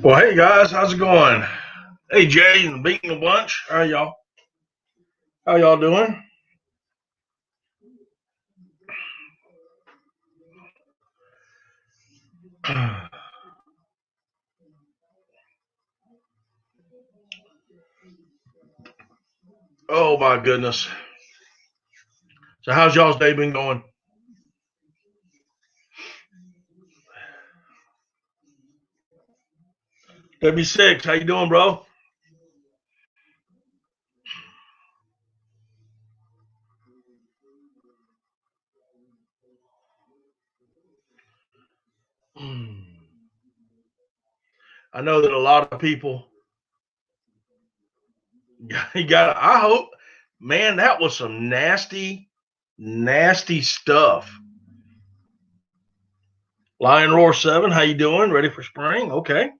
Well, hey guys, how's it going? Hey Jay and the Beating the Bunch, how y'all? How y'all doing? Oh my goodness. So how's y'all's day been going? W6, how you doing, bro? I know that a lot of people you got. I hope, man, that was some nasty, nasty stuff. Lion Roar 7, how you doing? Ready for spring? Okay.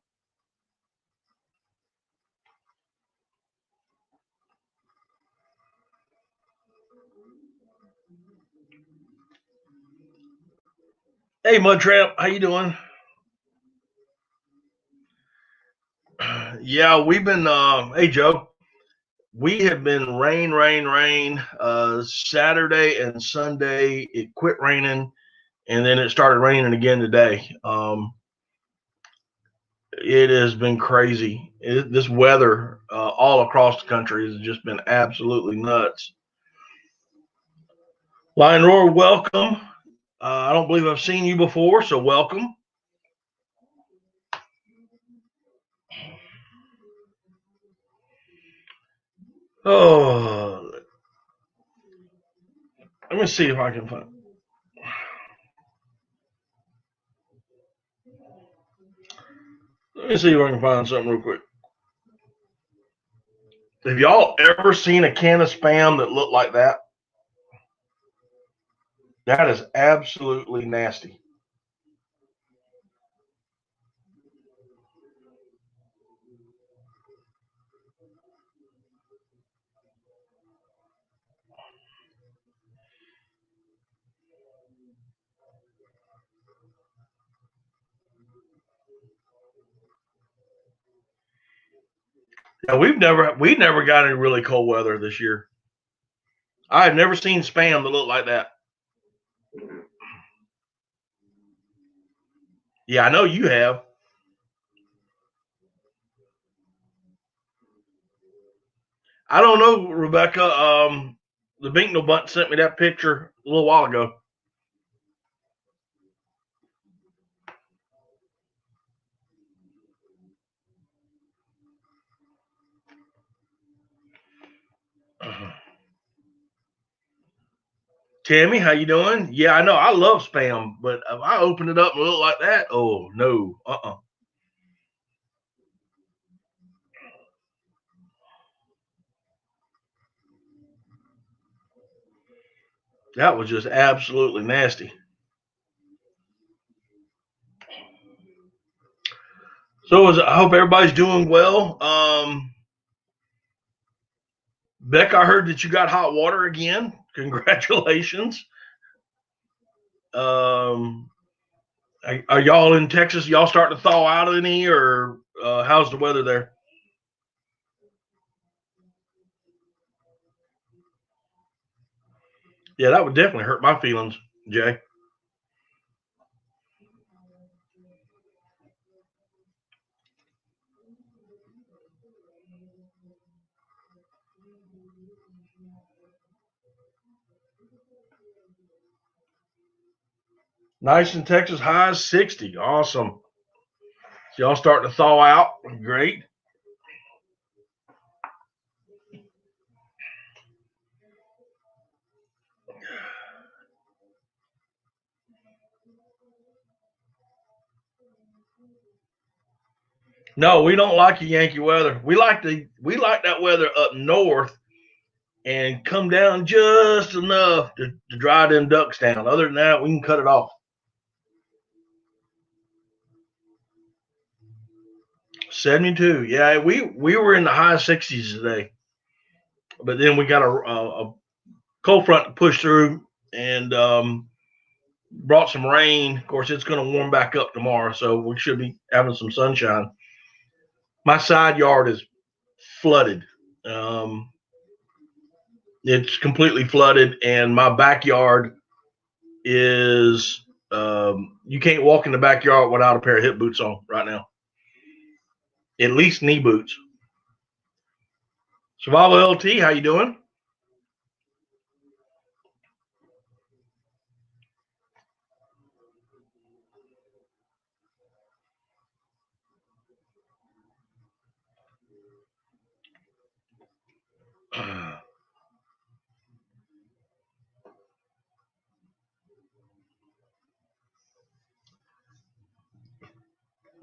Hey Mud Tramp, how you doing? Yeah, we've been. Hey Joe, we have been rain, rain, rain. Saturday and Sunday, it quit raining, and then it started raining again today. It has been crazy. This weather all across the country has just been absolutely nuts. Lion Roar, welcome. I don't believe I've seen you before, so welcome. Oh, let me see if I can find. Let me see if I can find something real quick. Have y'all ever seen a can of spam that looked like that? That is absolutely nasty. Yeah, we never got any really cold weather this year. I have never seen spam that looked like that. Yeah, I know you have. I don't know, Rebecca. The Binknell Bunt sent me that picture a little while ago. Tammy, how you doing? Yeah, I know. I love spam, but if I open it up and look like that, oh no, that was just absolutely nasty. I hope everybody's doing well. Beck, I heard that you got hot water again. Congratulations. Um, are y'all in Texas? Y'all starting to thaw out any, or how's the weather there? Yeah, that would definitely hurt my feelings, Jay. Nice in Texas, highs 60. Awesome. So y'all starting to thaw out. Great. No, we don't like the Yankee weather. We like that weather up north and come down just enough to dry them ducks down. Other than that, we can cut it off. 72. Yeah, we were in the high 60s today, but then we got a cold front to push through and brought some rain. Of course, it's going to warm back up tomorrow, so we should be having some sunshine. My side yard is flooded. It's completely flooded, and my backyard is you can't walk in the backyard without a pair of hip boots on right now. At least knee boots. Survival LT, how you doing?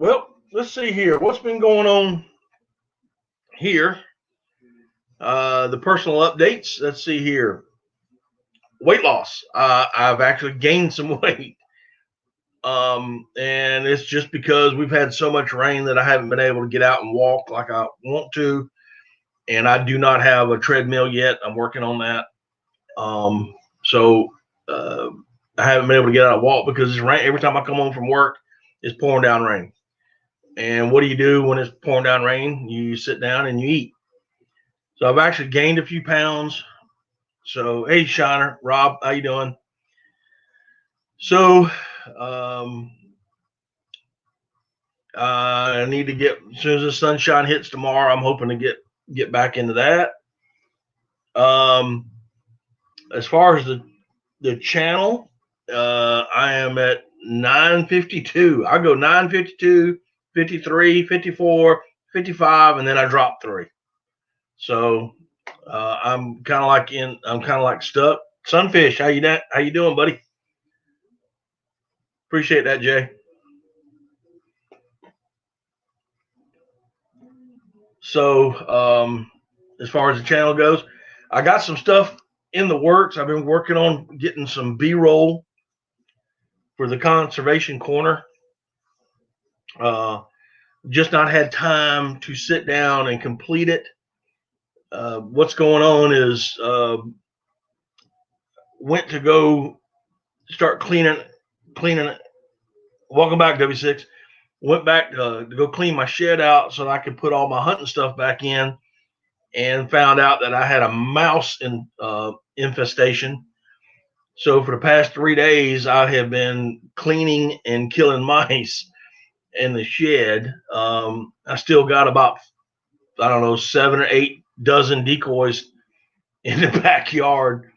Well, let's see here. What's been going on here? The personal updates. Let's see here. Weight loss. I've actually gained some weight. And it's just because we've had so much rain that I haven't been able to get out and walk like I want to. And I do not have a treadmill yet. I'm working on that. So I haven't been able to get out and walk because it's rain. Every time I come home from work, it's pouring down rain. And what do you do when it's pouring down rain? You sit down and you eat. So I've actually gained a few pounds. So hey, Shiner, Rob, how you doing? So I need to get, as soon as the sunshine hits tomorrow, I'm hoping to get back into that. As far as the channel, I am at 952. I go 952, 53, 54, 55, and then I drop 3. So I'm kind of like stuck. Sunfish, how you doing, buddy? Appreciate that, Jay. So as far as the channel goes, I got some stuff in the works. I've been working on getting some B-roll for the conservation corner. Just not had time to sit down and complete it. What's going on is went to go start cleaning it. Welcome back, W6. Went back to go clean my shed out so that I could put all my hunting stuff back in, and found out that I had a mouse infestation. So for the past 3 days, I have been cleaning and killing mice in the shed. I still got about, I don't know, 7 or 8 dozen decoys in the backyard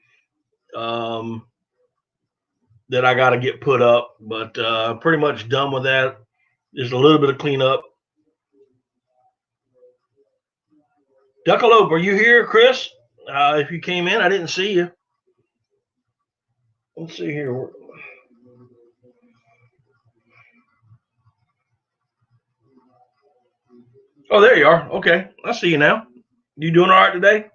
that I got to get put up, but pretty much done with that. Just a little bit of cleanup. Duckalope, are you here, Chris? If you came in, I didn't see you. Let's see here. Oh, there you are. Okay, I see you now. You doing all right today?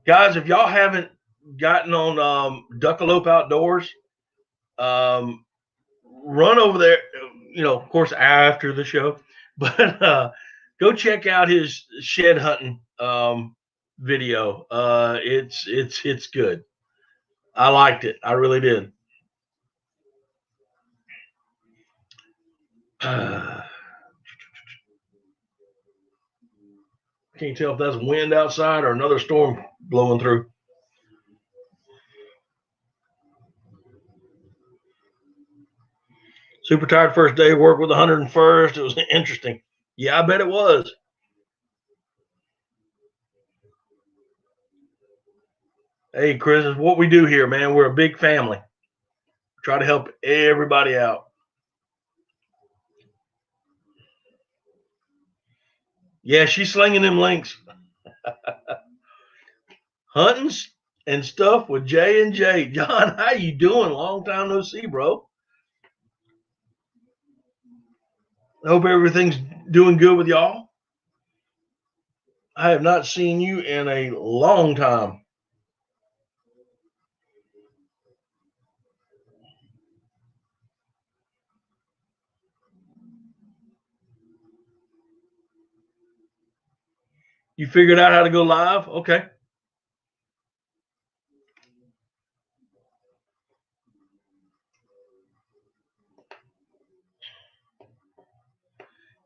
Guys, if y'all haven't gotten on Duckalope Outdoors, run over there, of course, after the show, but go check out his shed hunting video. It's good. I liked it. I really did. Can't tell if that's wind outside or another storm blowing through. Super tired first day of work with 101st. It was interesting. Yeah, I bet it was. Hey, Chris, it's what we do here, man. We're a big family. Try to help everybody out. Yeah, she's slinging them links. Hunting and stuff with J and J. John, how you doing? Long time no see, bro. I hope everything's doing good with y'all. I have not seen you in a long time. You figured out how to go live? Okay.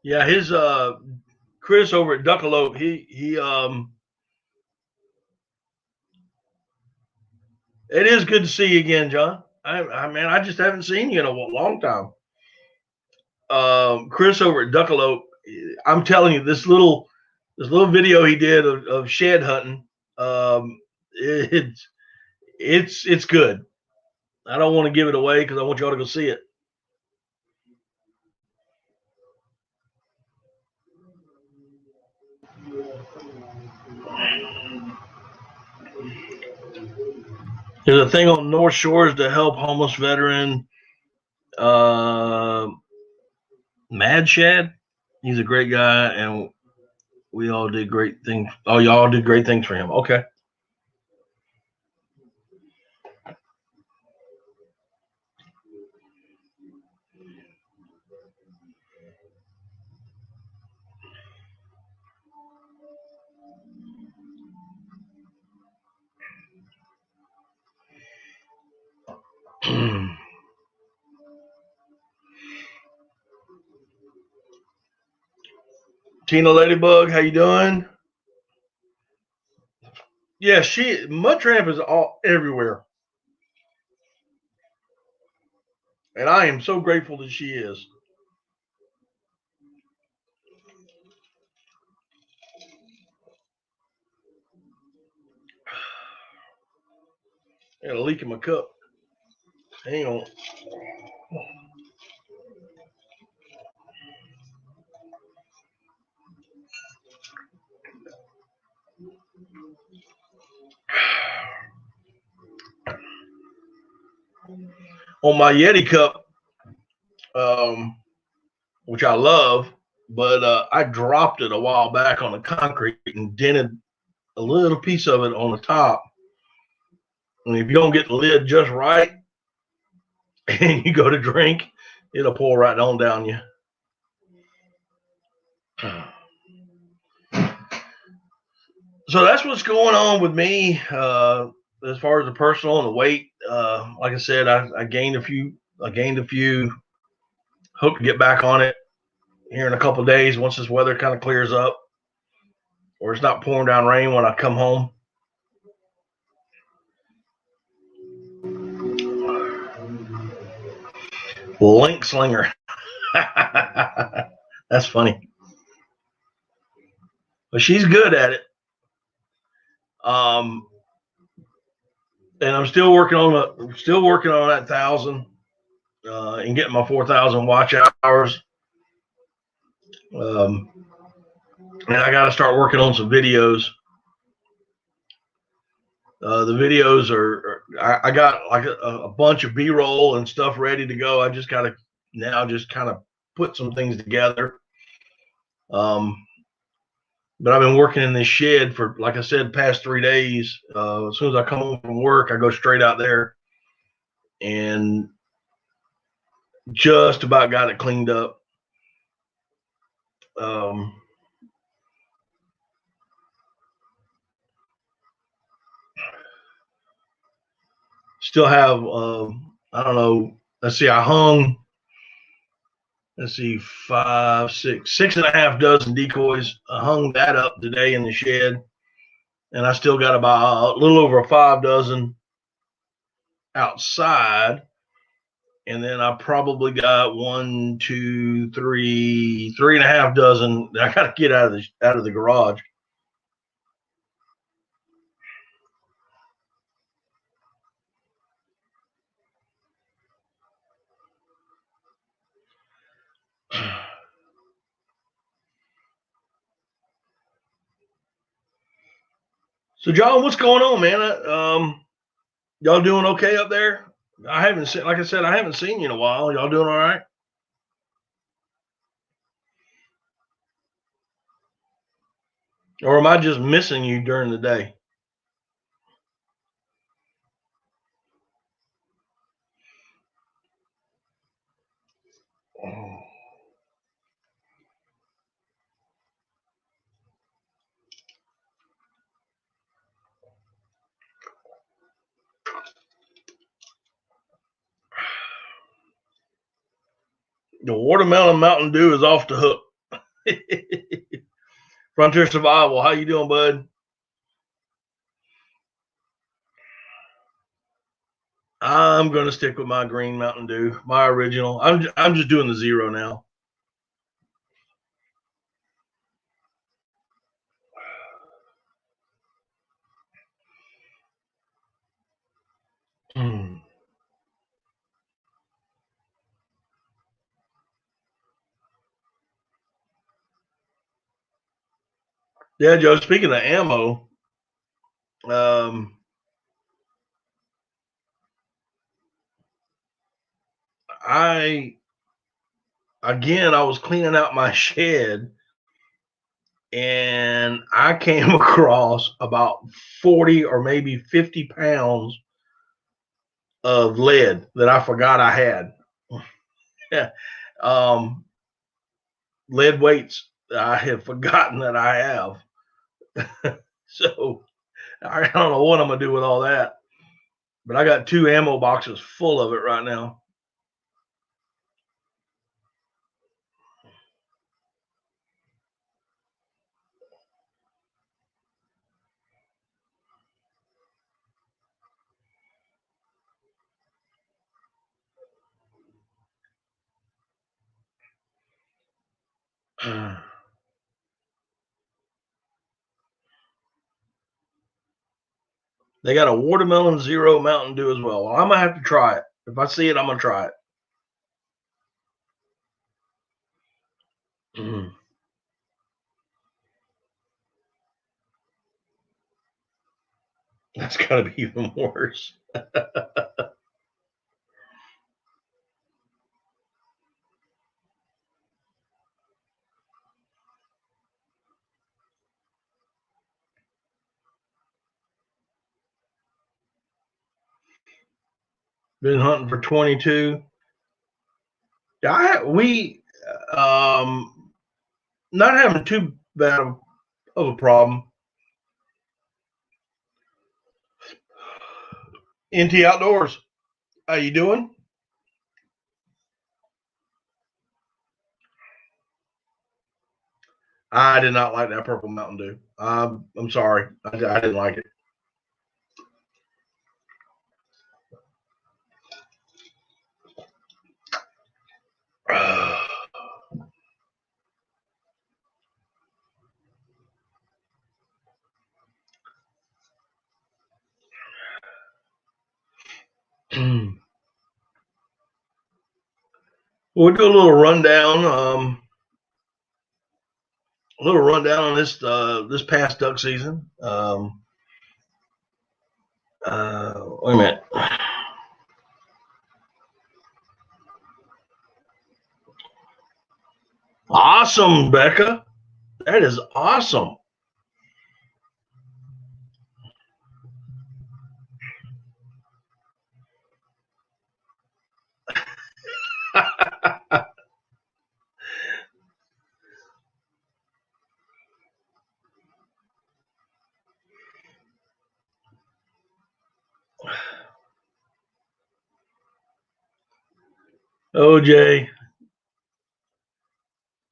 Yeah, his Chris over at Duckalope, it is good to see you again, John. I just haven't seen you in a long time. Chris over at Duckalope, I'm telling you, this little video he did of shed hunting, it's good. I don't want to give it away because I want y'all to go see it. There's a thing on North Shores to help homeless veteran, uh, Mad Shad. He's a great guy, and we all did great things. Oh, y'all did great things for him. Okay. Tina Ladybug, how you doing? Yeah, Mud Tramp is all everywhere, and I am so grateful that she is. I got a leak in my cup. Hang on. On my Yeti cup, which I love, but I dropped it a while back on the concrete and dented a little piece of it on the top. And if you don't get the lid just right and you go to drink, it'll pour right on down you. So that's what's going on with me as far as the personal and the weight. Like I said, I gained a few. Hope to get back on it here in a couple of days once this weather kind of clears up, or it's not pouring down rain when I come home. Link slinger. That's funny. But she's good at it. And I'm still working on that 1,000 and getting my 4,000 watch hours. And I got to start working on some videos. The videos I got like a bunch of B-roll and stuff ready to go. I just got to now just kind of put some things together. But I've been working in this shed for, like I said, past 3 days. As soon as I come home from work, I go straight out there and just about got it cleaned up. Still have, I don't know. Let's see, let's see, 5, 6, 6.5 dozen decoys. I hung that up today in the shed. And I still got about a little over 5 dozen outside. And then I probably got 1, 2, 3, 3.5 dozen that I got to get out of the garage. So, John, what's going on, man? Y'all doing okay up there? I haven't seen, like I said, I haven't seen you in a while. Y'all doing all right? Or am I just missing you during the day? The watermelon Mountain Dew is off the hook. Frontier Survival, how you doing, bud? I'm gonna stick with my green Mountain Dew, my original. I'm just doing the zero now. Mm. Yeah, Joe. Speaking of ammo, um, I I was cleaning out my shed and I came across about 40 or maybe 50 pounds of lead that I forgot I had. Yeah. um, Lead weights that I have forgotten that I have. So I don't know what I'm gonna do with all that. But I got 2 ammo boxes full of it right now. They got a watermelon zero Mountain Dew as well. Well, I'm gonna have to try it. If I see it, I'm gonna try it. Mm. That's gotta be even worse. Been hunting for 22. We not having too bad of a problem. NT Outdoors, how you doing? I did not like that purple Mountain Dew. I'm sorry, I didn't like it. We'll do a little rundown on this past duck season. Wait a minute. Awesome, Becca. That is awesome. OJ.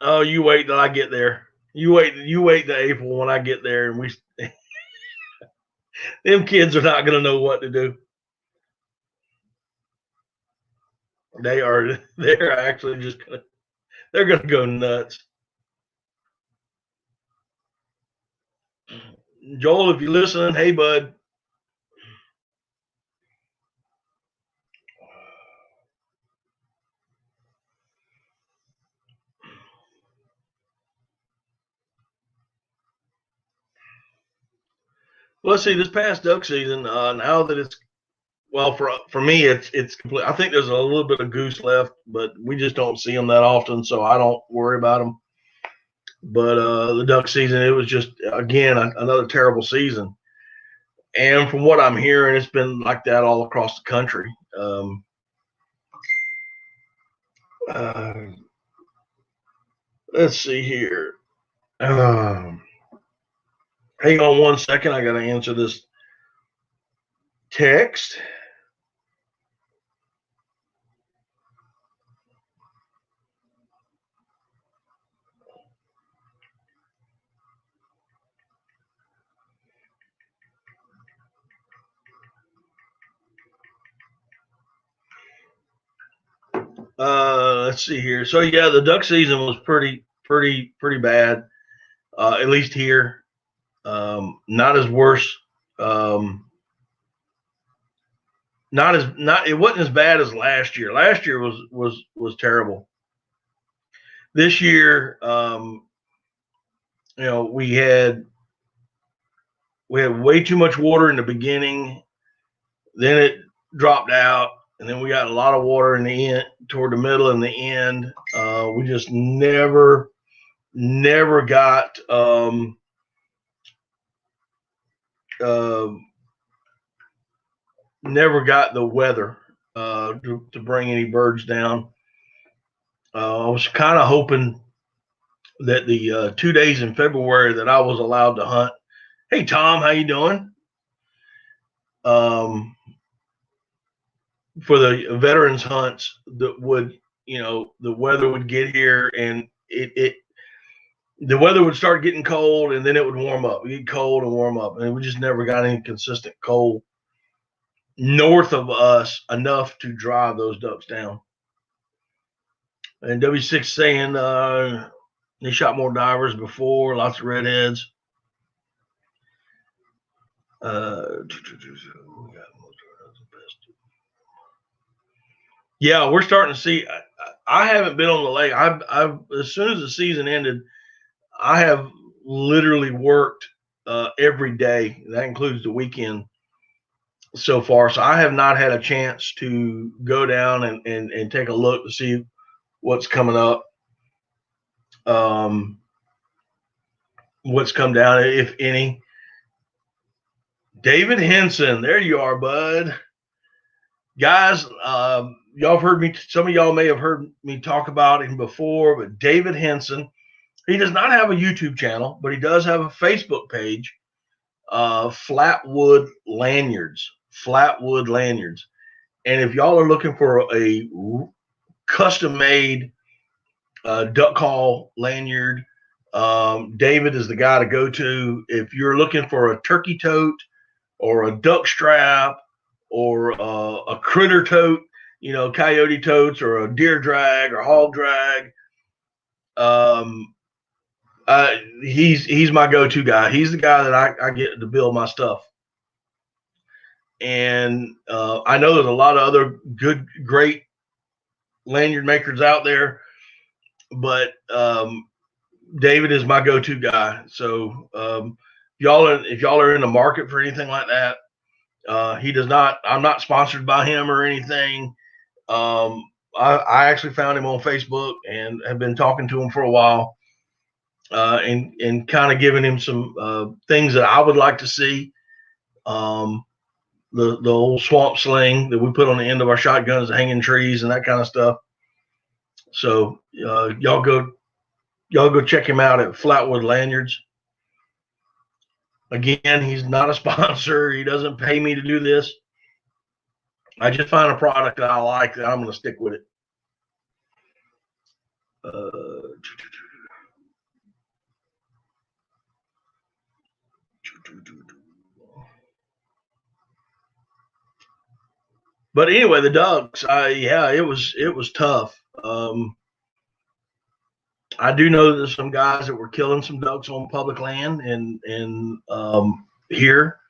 Oh, you wait till I get there. You wait till April when I get there, and we them kids are not gonna know what to do. They're actually just they're gonna go nuts. Joel, if you're listening, hey bud. Well, let's see. This past duck season, now that it's well for me, it's complete. I think there's a little bit of goose left, but we just don't see them that often, so I don't worry about them. But the duck season, it was just again another terrible season. And from what I'm hearing, it's been like that all across the country. Uh, let's see here. Um, Hang on one second. I got to answer this text. Let's see here. So yeah, the duck season was pretty bad. At least here. Not as worse. Not it wasn't as bad as last year. Last year was terrible. This year, we had way too much water in the beginning. Then it dropped out, and then we got a lot of water in the end, toward the middle and the end. We just never got the weather to bring any birds down. I was kind of hoping that the 2 days in February that I was allowed to hunt. Hey Tom, how you doing? For the veterans hunts that would, the weather would get here and the weather would start getting cold and then it would warm up. It'd get cold and warm up, and we just never got any consistent cold north of us enough to drive those ducks down. And W6 saying they shot more divers before, lots of redheads. Yeah, we're starting to see. I haven't been on the lake. I've as soon as the season ended, I have literally worked every day. That includes the weekend so far. So I have not had a chance to go down and take a look to see what's coming up. What's come down, if any. David Henson, there you are, bud. Guys, y'all have heard me, some of y'all may have heard me talk about him before, but David Henson, he does not have a YouTube channel, but he does have a Facebook page, Flatwood Lanyards. Flatwood Lanyards. And if y'all are looking for a custom-made duck call lanyard, David is the guy to go to. If you're looking for a turkey tote or a duck strap or a critter tote, coyote totes or a deer drag or hog drag, he's my go-to guy. He's the guy that I get to build my stuff. And I know there's a lot of other great lanyard makers out there, but David is my go-to guy. So if y'all are in the market for anything like that, he does not. I'm not sponsored by him or anything. I actually found him on Facebook and have been talking to him for a while, and kind of giving him some things that I would like to see. The old swamp sling that we put on the end of our shotguns, hanging trees and that kind of stuff. So y'all go check him out at Flatwood Lanyards. Again, he's not a sponsor. He doesn't pay me to do this. I just find a product that I like that I'm going to stick with it. But anyway, the ducks, it was tough. I do know that there's some guys that were killing some ducks on public land and here,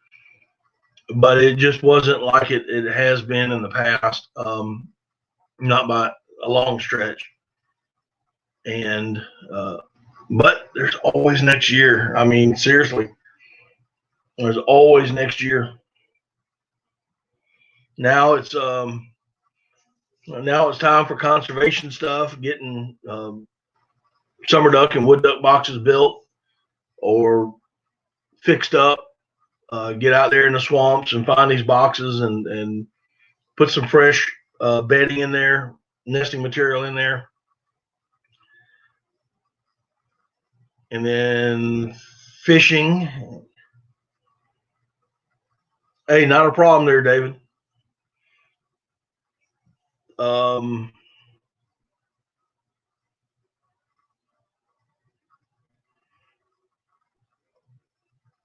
but it just wasn't like it has been in the past, not by a long stretch. And but there's always next year. I mean, seriously, there's always next year. Now it's time for conservation stuff, getting summer duck and wood duck boxes built or fixed up. Get out there in the swamps and find these boxes and put some fresh bedding in there, nesting material in there. And then fishing. Hey, not a problem there, David.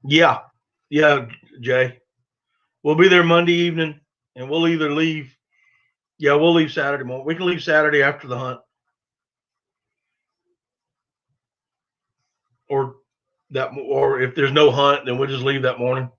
Yeah, Jay. We'll be there Monday evening, and we'll either leave Yeah, we'll leave Saturday morning. We can leave Saturday after the hunt, or if there's no hunt, then we'll just leave that morning.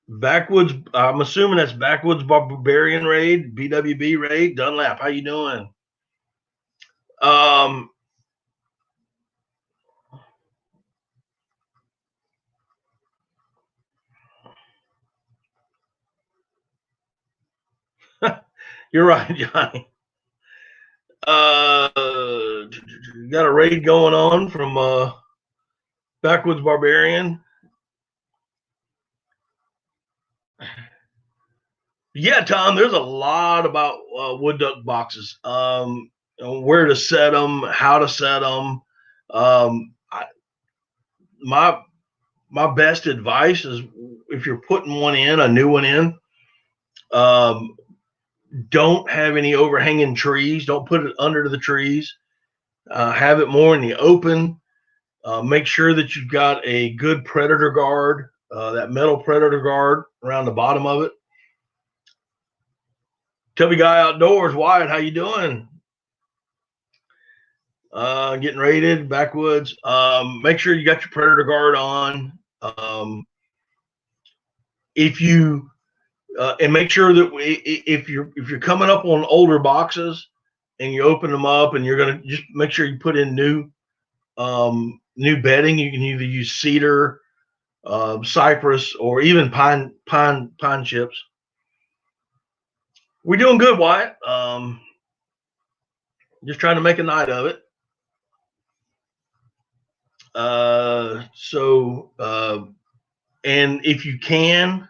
Backwoods. I'm assuming that's Backwoods Barbarian Raid, BWB Raid. Dunlap, how you doing? You're right, Johnny. Got a raid going on from Backwoods Barbarian. Yeah, Tom, there's a lot about wood duck boxes. Where to set them, how to set them. My best advice is if you're putting one in, a new one in, don't have any overhanging trees. Don't put it under the trees. Have it more in the open. Make sure that you've got a good predator guard, that metal predator guard around the bottom of it. Tubby Guy Outdoors, Wyatt, how you doing? Getting raided, backwoods. Make sure you got your predator guard on. If you and make sure that if you're coming up on older boxes and you open them up and you're gonna just make sure you put in new bedding. You can either use cedar, cypress, or even pine chips. We're doing good, Wyatt. Just trying to make a night of it. And if you can,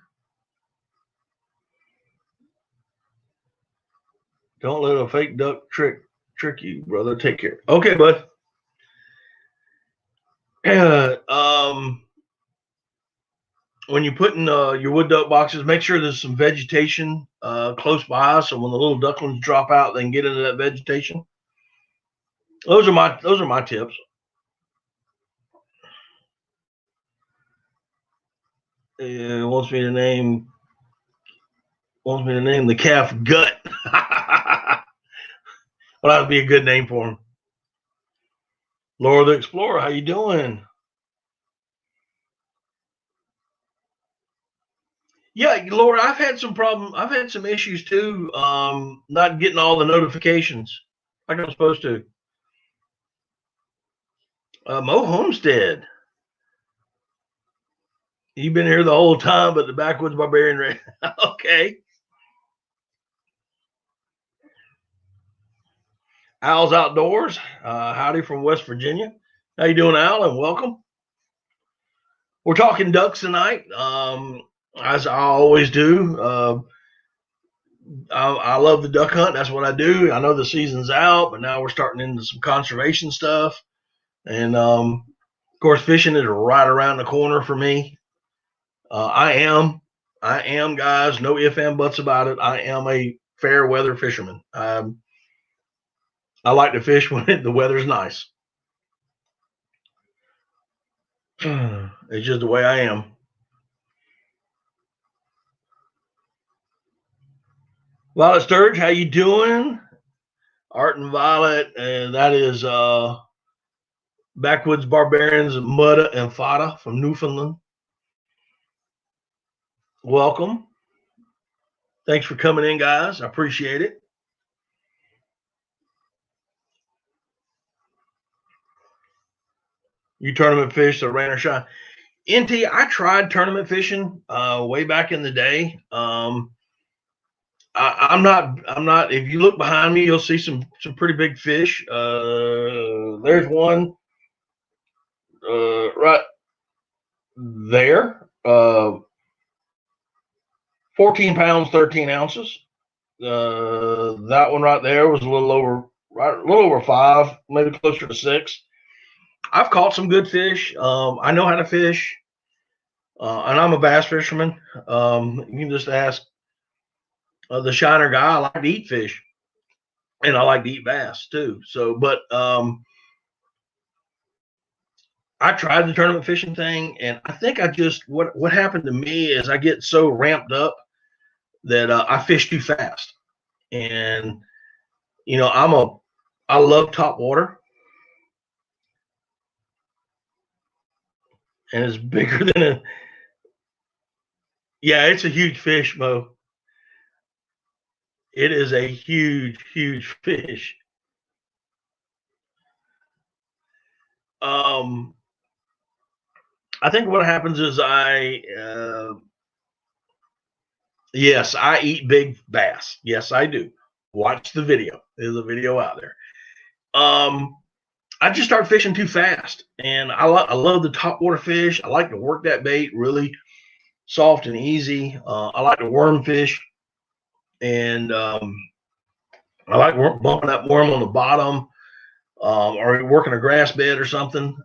don't let a fake duck trick you, brother. Take care. Okay, bud. When you put in your wood duck boxes, make sure there's some vegetation close by, so when the little ducklings drop out, they can get into that vegetation. Those are my tips. Wants me to name the calf Gut. Well, that would be a good name for him. Laura the Explorer, how you doing? Yeah, Laura, I've had some problem. I've had some issues too. Not getting all the notifications like I'm supposed to. Mo Homestead, you've been here the whole time, but the Backwoods Barbarian. Okay. Al's Outdoors, howdy from West Virginia. How you doing, Al? And welcome. We're talking ducks tonight, as I always do. I love the duck hunt. That's what I do. I know the season's out, but now we're starting into some conservation stuff. And of course, fishing is right around the corner for me. I am, guys. No ifs and buts about it. I am a fair weather fisherman. I like to fish when the weather's nice. It's just the way I am. Violet Sturge, how you doing? Art and Violet, and that is Backwoods Barbarians, Mutta and Fada from Newfoundland. Welcome. Thanks for coming in, guys. I appreciate it. You tournament fish, so rain or shine. NT, I tried tournament fishing way back in the day. I'm not. If you look behind me, you'll see some pretty big fish. There's one right there. 14 pounds, 13 ounces. That one right there was a little over 5, maybe closer to 6. I've caught some good fish. I know how to fish, and I'm a bass fisherman. You can just ask the Shiner guy. I like to eat fish. and I like to eat bass too. So, but I tried the tournament fishing thing, and I think I just what happened to me is I get so ramped up that I fish too fast, and you know I love top water, and it's bigger than a yeah, it's a huge fish, Mo. It is a huge fish. Um, I think what happens is yes, I eat big bass. Yes, I do. Watch the video. There's a video out there. Um, I just start fishing too fast, and I love the top water fish. I like to work that bait really soft and easy. I like to worm fish, and I like bumping that worm on the bottom, or working a grass bed or something.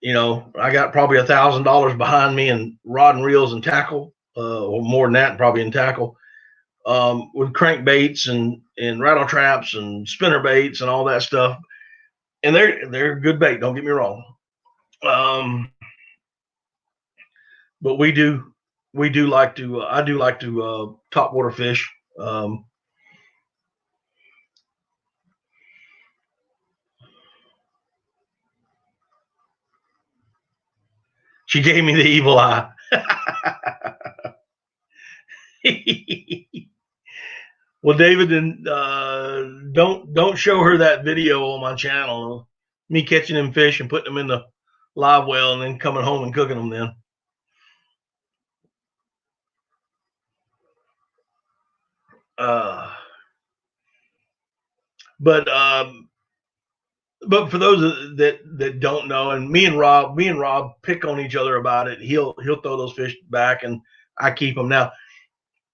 You know, I got probably $1,000 behind me in rod and reels and tackle, or more than that, probably in tackle, with crankbaits and rattle traps and spinner baits and all that stuff. And they're good bait. Don't get me wrong. Um, but we do like to I do like to top water fish. She gave me the evil eye. Well, David, and don't show her that video on my channel. Me catching them fish and putting them in the live well, and then coming home and cooking them. Then, uh, but for those that don't know, and me and Rob pick on each other about it. He'll throw those fish back, and I keep them. Now,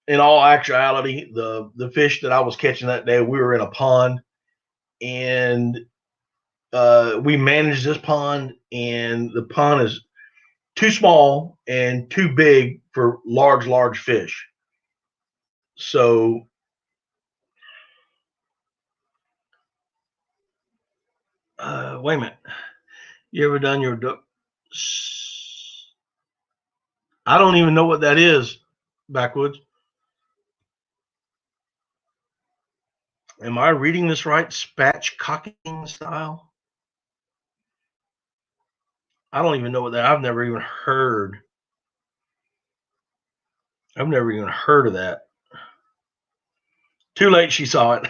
in all actuality, the fish that I was catching that day, we were in a pond, and we managed this pond, and the pond is too small and too big for large fish. So wait a minute. You ever done your I don't even know what that is, backwoods. Am I reading this right? Spatchcocking style? I don't even know what that. I've never even heard. I've never even heard of that. Too late, she saw it.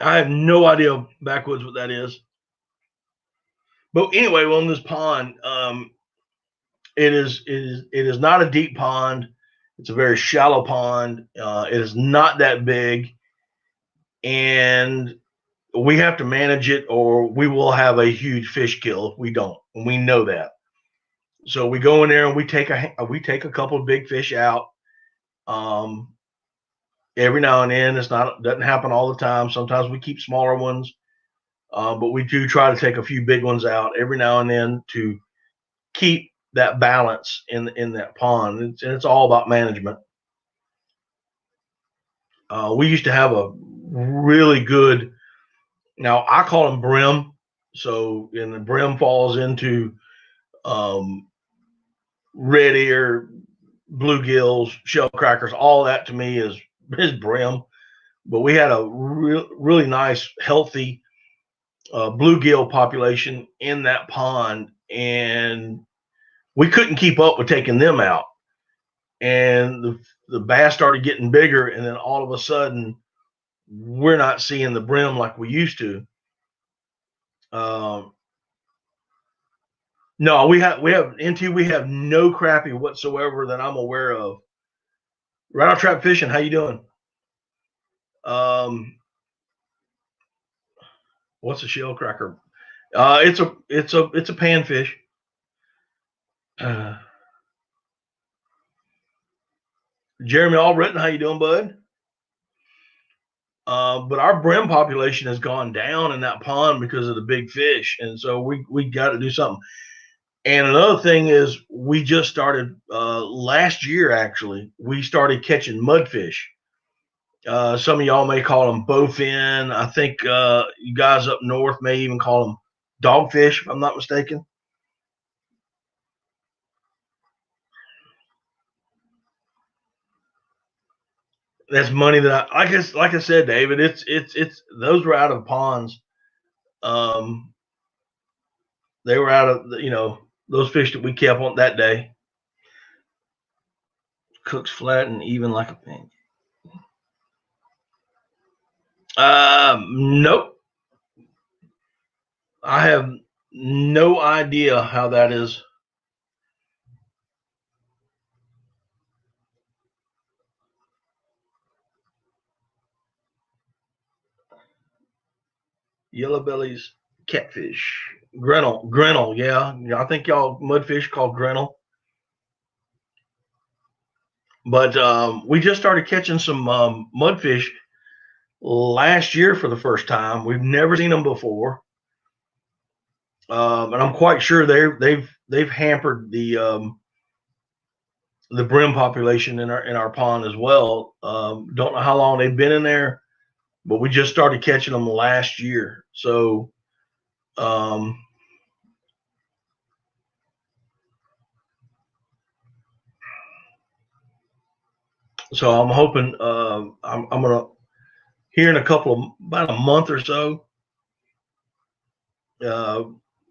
I have no idea backwoods what that is. But anyway, on this pond, it is not a deep pond. It's a very shallow pond. It is not that big, and we have to manage it, or we will have a huge fish kill if we don't. And we know that. So we go in there and we take a couple of big fish out. Um, every now and then, doesn't happen all the time. Sometimes we keep smaller ones, but we do try to take a few big ones out every now and then to keep that balance in that pond. And it's all about management. We used to have a really good. Now I call them brim. So, and the brim falls into um, red ear, bluegills, shell crackers. All that to me is brim. But we had a really nice, healthy bluegill population in that pond, and we couldn't keep up with taking them out. And the bass started getting bigger, and then all of a sudden, we're not seeing the brim like we used to. Um, no, we have no crappie whatsoever that I'm aware of. Rattle trap fishing, how you doing? What's a shell cracker? It's a panfish. Uh, Jeremy Albritton, how you doing, bud? But our brim population has gone down in that pond because of the big fish, and so we got to do something. And another thing is, we just started last year. Actually, we started catching mudfish. Some of y'all may call them bowfin. I think you guys up north may even call them dogfish, if I'm not mistaken. That's money that like I said, David, it's those were out of ponds. Um, they were out of those fish that we kept on that day. Cooks flat and even like a pancake. Nope. I have no idea how that is. Yellow bellies, catfish, grinnell. Yeah, I think y'all mudfish called grinnell. But we just started catching some mudfish last year for the first time. We've never seen them before, and I'm quite sure they've hampered the brim population in our pond as well. Don't know how long they've been in there, but we just started catching them last year. So um, I'm hoping I'm gonna here in about a month or so. Uh,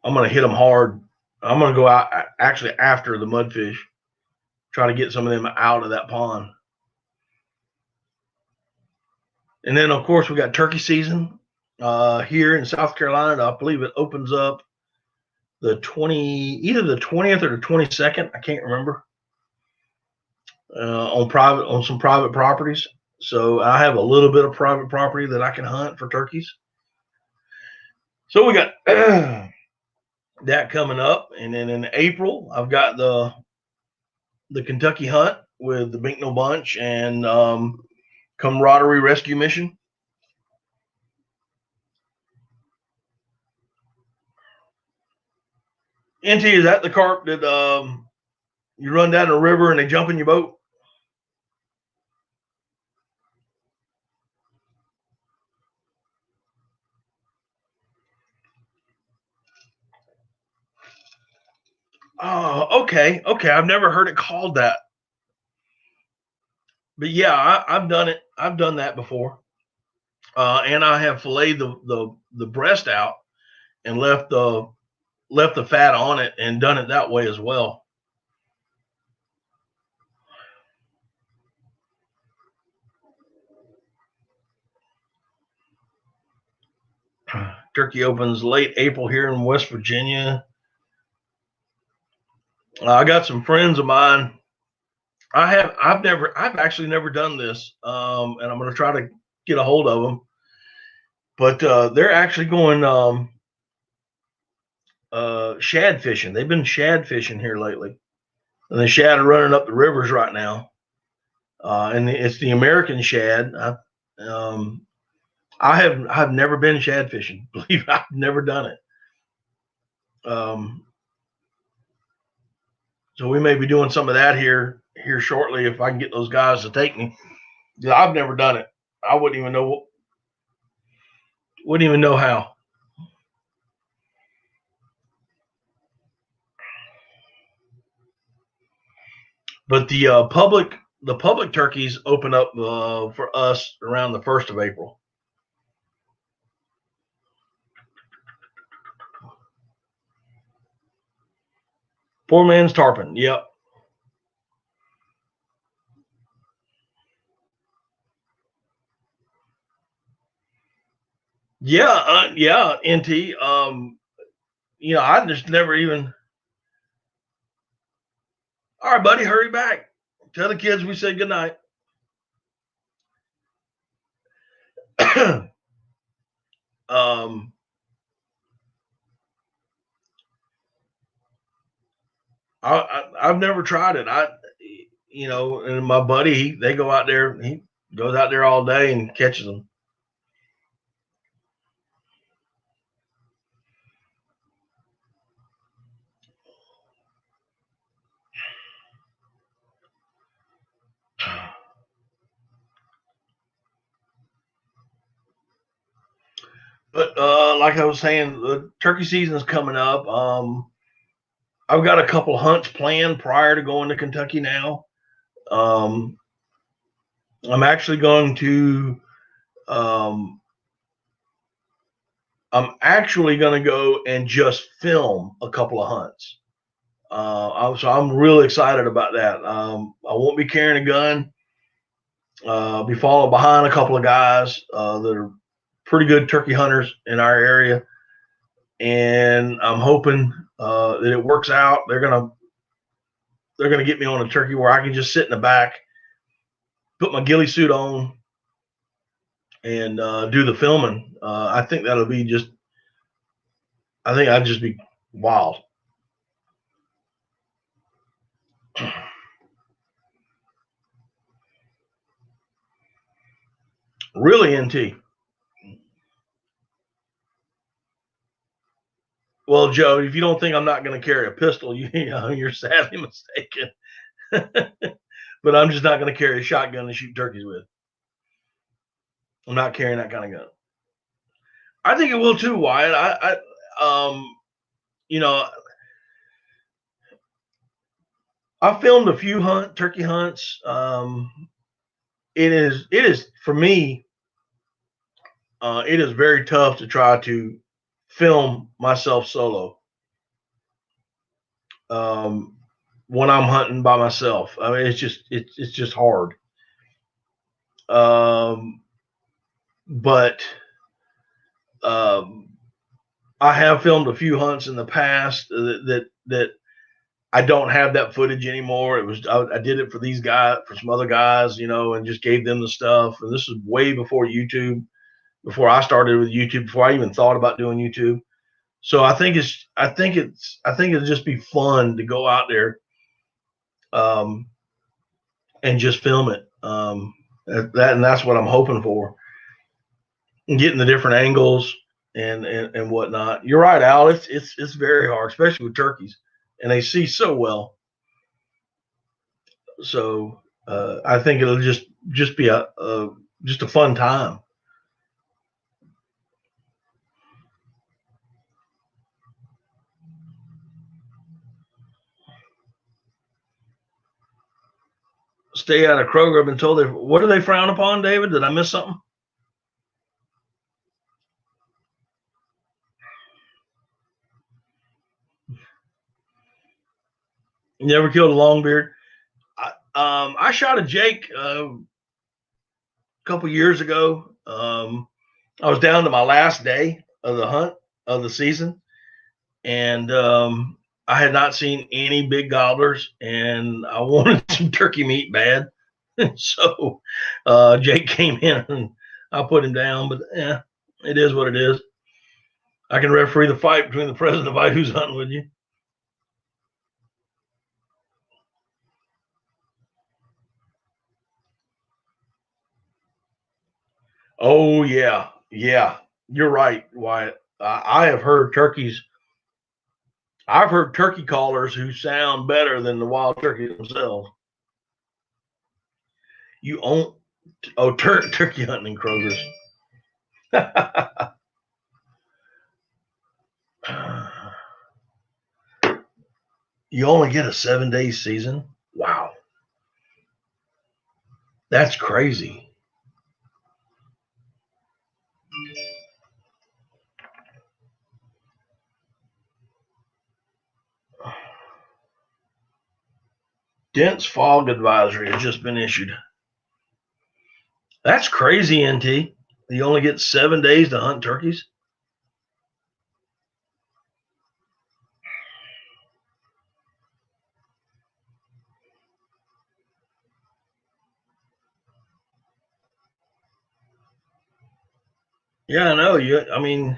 I'm gonna hit them hard. I'm gonna go out actually after the mudfish, try to get some of them out of that pond. And then of course we got turkey season here in South Carolina. I believe it opens up either the 20th or the 22nd. I can't remember. On some private properties. So I have a little bit of private property that I can hunt for turkeys. So we got that coming up, and then in April I've got the Kentucky hunt with the Binknell Bunch and Camaraderie Rescue Mission. NT, is that the carp that you run down the river and they jump in your boat? Oh, okay. I've never heard it called that, but yeah, I've done it. I've done that before, and I have filleted the breast out and left the fat on it and done it that way as well. Turkey opens late April here in West Virginia. I got some friends of mine. I've actually never done this, and I'm going to try to get a hold of them. But they're actually going shad fishing. They've been shad fishing here lately, and the shad are running up the rivers right now. And it's the American shad. I've never been shad fishing. Believe I've never done it. So we may be doing some of that here shortly if I can get those guys to take me. I've never done it. I wouldn't even know how. But the public turkeys open up for us around the 1st of April. Poor man's tarpon. Yep. Yeah. NT. I just never even. All right, buddy, hurry back. Tell the kids we said good night. um, I've never tried it. And my buddy, they go out there. He goes out there all day and catches them. But like I was saying, the turkey season is coming up. I've got a couple hunts planned prior to going to Kentucky now. Um, I'm actually going to um, go and just film a couple of hunts. So I'm really excited about that. I won't be carrying a gun. I'll be following behind a couple of guys that are pretty good turkey hunters in our area, and I'm hoping that it works out. They're gonna get me on a turkey where I can just sit in the back, put my ghillie suit on, and do the filming. I think that'll be just. I think I'd just be wild. Really, NT. Well, Joe, if you don't think I'm not going to carry a pistol, you're sadly mistaken. But I'm just not going to carry a shotgun to shoot turkeys with. I'm not carrying that kind of gun. I think it will too, Wyatt. You know, I filmed a few turkey hunts. It is for me. It is very tough to try to film myself solo when I'm hunting by myself. I mean, it's just hard. But I have filmed a few hunts in the past that I don't have that footage anymore. I did it for these guys, for some other guys, and just gave them the stuff. And this is way before YouTube, before I started with YouTube, before I even thought about doing YouTube. So I think it'll just be fun to go out there, and just film it. And that's what I'm hoping for, and getting the different angles and whatnot. You're right, Al. It's very hard, especially with turkeys, and they see so well. So I think it'll just be just a fun time. Stay out of Kroger. I've been told what do they frown upon, David? Did I miss something? You never killed a longbeard. I shot a Jake a couple years ago. I was down to my last day of the hunt of the season, and I had not seen any big gobblers, and I wanted some turkey meat bad. So Jake came in and I put him down, but yeah, it is what it is. I can referee the fight between the president of who's hunting with you. Oh yeah, yeah, you're right, Wyatt. I have heard turkeys. I've heard turkey callers who sound better than the wild turkey themselves. You own turkey hunting in Kroger's. You only get a 7-day season. Wow, that's crazy. Dense fog advisory has just been issued. That's crazy, NT. You only get 7 days to hunt turkeys. Yeah, I know. I mean,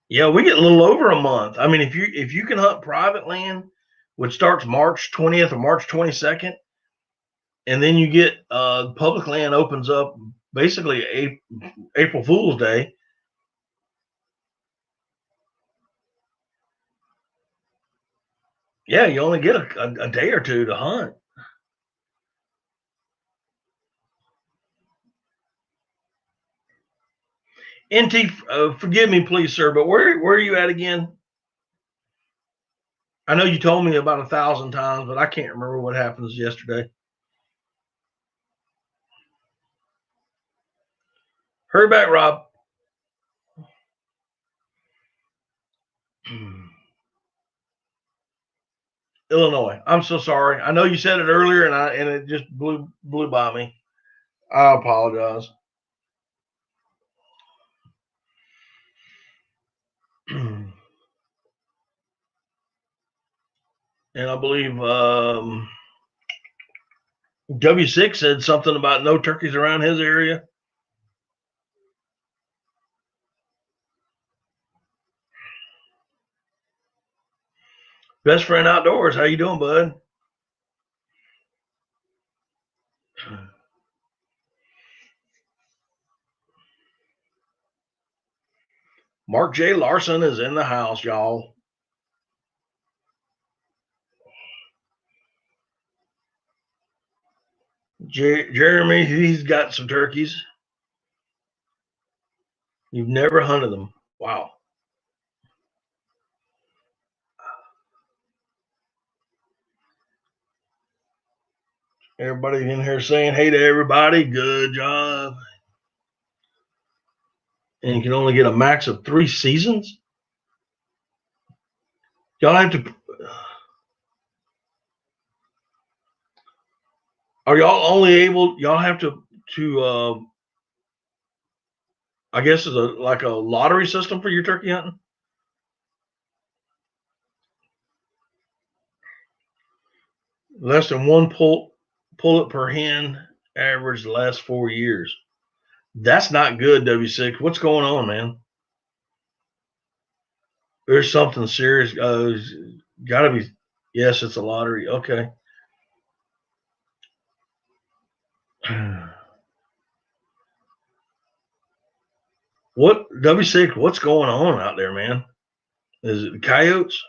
yeah, we get a little over a month. I mean, if you can hunt private land, which starts March 20th or March 22nd, and then you get public land opens up basically April Fool's Day. Yeah, you only get a day or two to hunt. NT, forgive me, please, sir, but where are you at again? I know you told me about 1,000 times, but I can't remember what happened yesterday. Hurry back, Rob. Illinois. I'm so sorry. I know you said it earlier, and it just blew by me. I apologize. And I believe W6 said something about no turkeys around his area. Best friend outdoors. How you doing, bud? Mark J. Larson is in the house, y'all. Jeremy, he's got some turkeys. You've never hunted them. Wow. Everybody in here saying hey to everybody. Good job. And you can only get a max of 3 seasons. Y'all have to. Are y'all only able? Y'all have to. I guess it's like a lottery system for your turkey hunting. Less than one pullet per hen, average the last 4 years. That's not good, W6. What's going on, man? There's something serious. Gotta be. Yes, it's a lottery. Okay. What W6? What's going on out there, man? Is it the coyotes?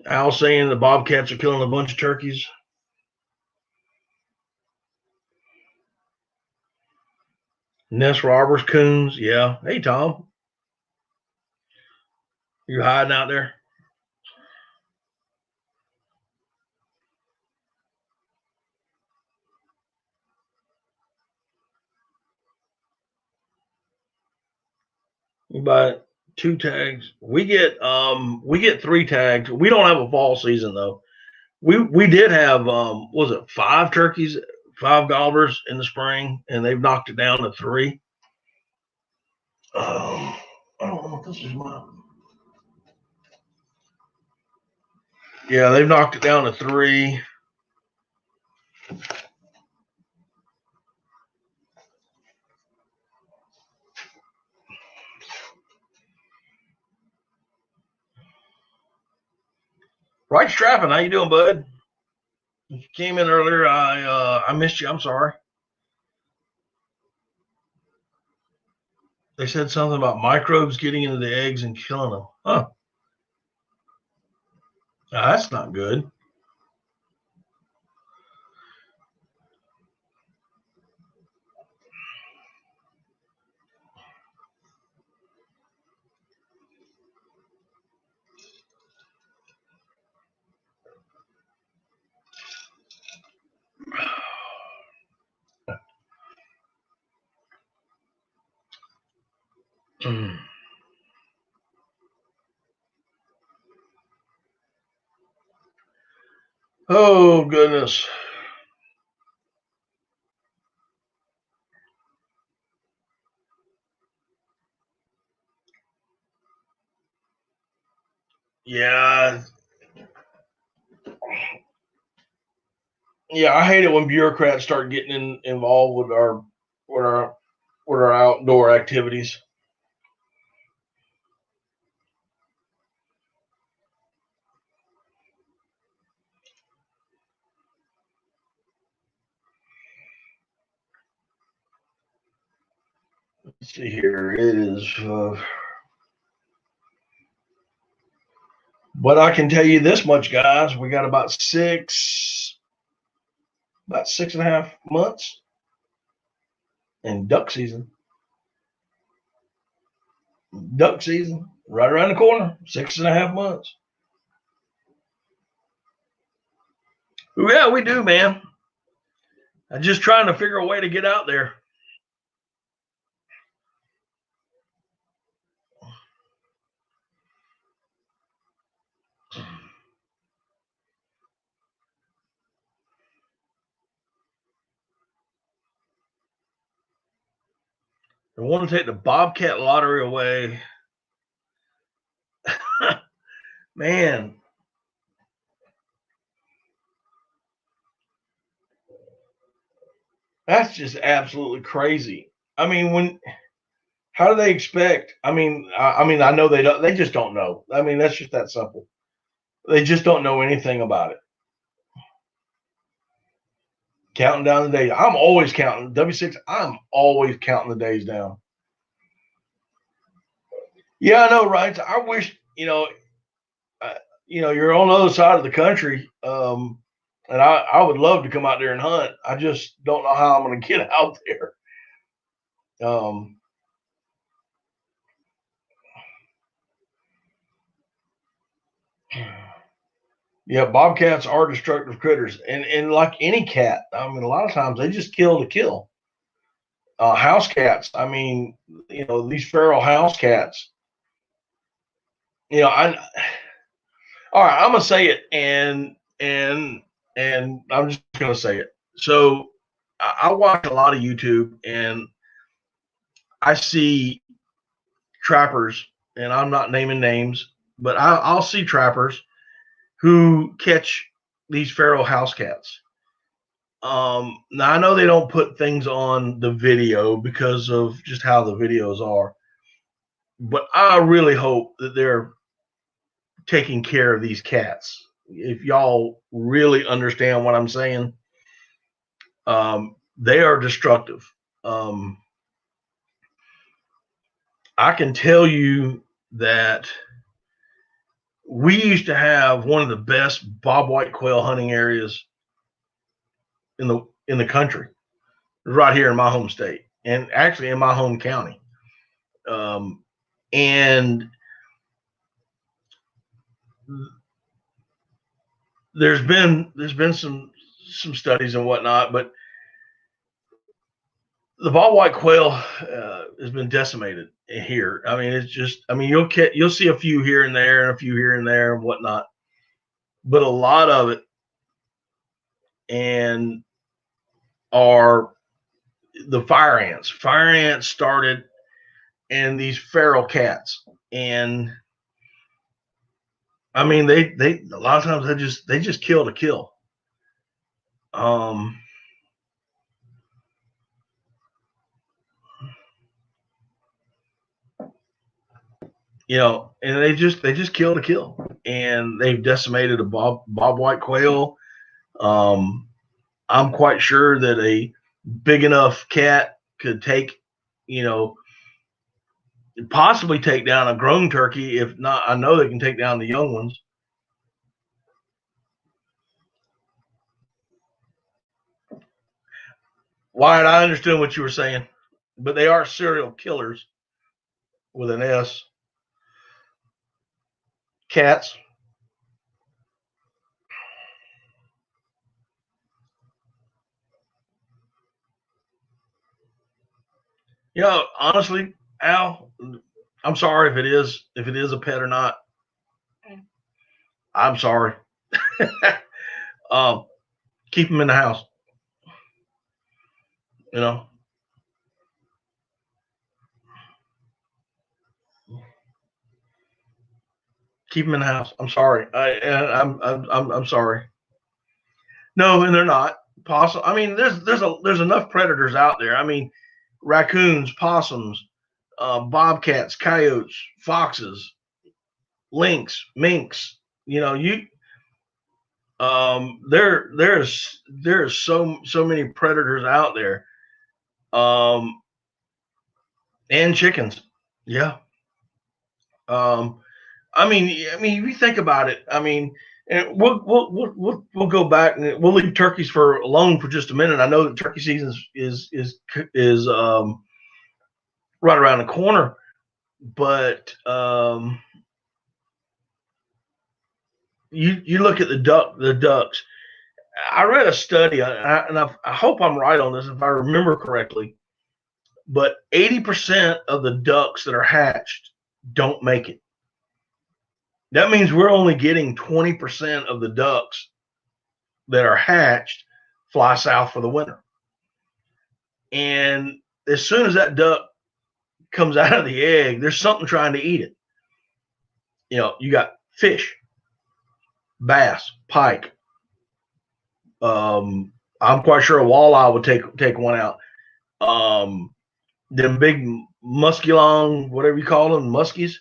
Al saying the bobcats are killing a bunch of turkeys. Nest robbers, coons. Yeah. Hey, Tom. You hiding out there? You buy 2 tags. We get 3 tags. We don't have a fall season though. We did have was it 5 turkeys, 5 gobblers in the spring, and they've knocked it down to 3. I don't know if this is mine. Yeah, they've knocked it down to 3. Right strapping. How you doing, bud? You came in earlier. I missed you. I'm sorry. They said something about microbes getting into the eggs and killing them. Huh. That's not good. Oh goodness. Yeah. Yeah, I hate it when bureaucrats start getting involved with our with our outdoor activities. Let's see here. It is. But I can tell you this much, guys. We got about 6.5 months in duck season. Duck season, right around the corner. 6.5 months. Yeah, we do, man. I'm just trying to figure a way to get out there. They want to take the Bobcat lottery away. Man, that's just absolutely crazy. I mean, how do they expect? I know they don't. They just don't know. I mean, that's just that simple. They just don't know anything about it. Counting down the days. I'm always counting. W6. I'm always counting the days down. Yeah, I know, right? I wish you're on the other side of the country, and I would love to come out there and hunt. I just don't know how I'm going to get out there. Um, yeah, bobcats are destructive critters, and like any cat, I mean, a lot of times they just kill to kill. House cats, I mean, these feral house cats. I all right, I'm gonna say it, and I'm just gonna say it. So I watch a lot of YouTube, and I see trappers, and I'm not naming names, but I'll see trappers who catch these feral house cats. Now I know they don't put things on the video because of just how the videos are, but I really hope that they're taking care of these cats. If y'all really understand what I'm saying, they are destructive. I can tell you that we used to have one of the best bobwhite quail hunting areas in the country, right here in my home state, and actually in my home county. And there's been some studies and whatnot, but the bobwhite quail has been decimated here. I mean, it's just, I mean, you'll see a few here and there and a few here and there and whatnot, but a lot of it and are the fire ants. Fire ants started, and these feral cats, and I mean, they a lot of times they just kill to kill. Um, and they just kill to kill, and they've decimated a bobwhite quail. Um, I'm quite sure that a big enough cat could you know, possibly take down a grown turkey. If not, I know they can take down the young ones. Wyatt, I understand what you were saying, but they are serial killers with an S. Cats. Honestly, Al, I'm sorry if it is a pet or not. I'm sorry. um, keep them in the house. You know, keep them in the house. I'm sorry. I'm sorry. No, and they're not. Possum. I mean, there's enough predators out there. I mean, raccoons, possums, bobcats, coyotes, foxes, lynx, minks. You know, you there's so many predators out there. Um, and chickens. Yeah. I mean, if you think about it, I mean, and we'll go back and we'll leave turkeys for alone for just a minute. I know that turkey season is right around the corner, but you look at the ducks. I read a study, I hope I'm right on this if I remember correctly, but 80% of the ducks that are hatched don't make it. That means we're only getting 20% of the ducks that are hatched fly south for the winter. And as soon as that duck comes out of the egg, there's something trying to eat it. You know, you got fish, bass, pike. I'm quite sure a walleye would take one out. Um, them big musculon, whatever you call them, muskies.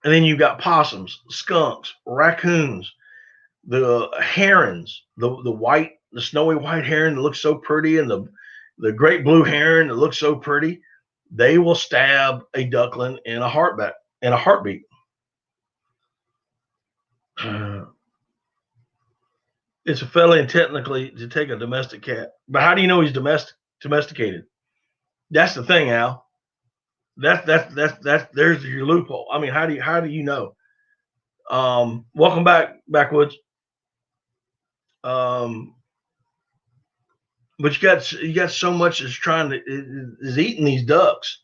And then you've got possums, skunks, raccoons, the herons, the snowy white heron that looks so pretty, and the great blue heron that looks so pretty. They will stab a duckling in a heartbeat. It's a felony technically to take a domestic cat, but how do you know he's domesticated? That's the thing, Al. That's there's your loophole. I mean, how do you know? Welcome back, backwoods. Um, but you got so much that's trying to is eating these ducks.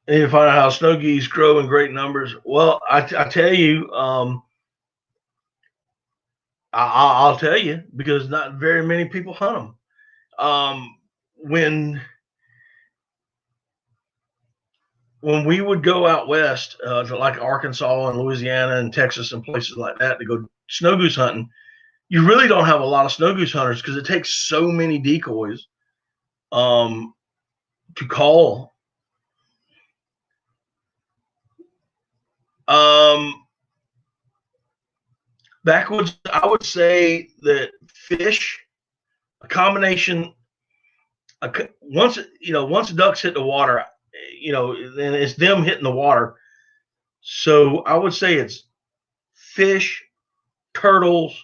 And you find out how snow geese grow in great numbers. Well, I tell you, I'll tell you because not very many people hunt them. When we would go out west to like Arkansas and Louisiana and Texas and places like that to go snow goose hunting, you really don't have a lot of snow goose hunters because it takes so many decoys um, to call. Um, Backwoods, I would say that fish, a combination. Once the ducks hit the water, then it's them hitting the water. So I would say it's fish, turtles,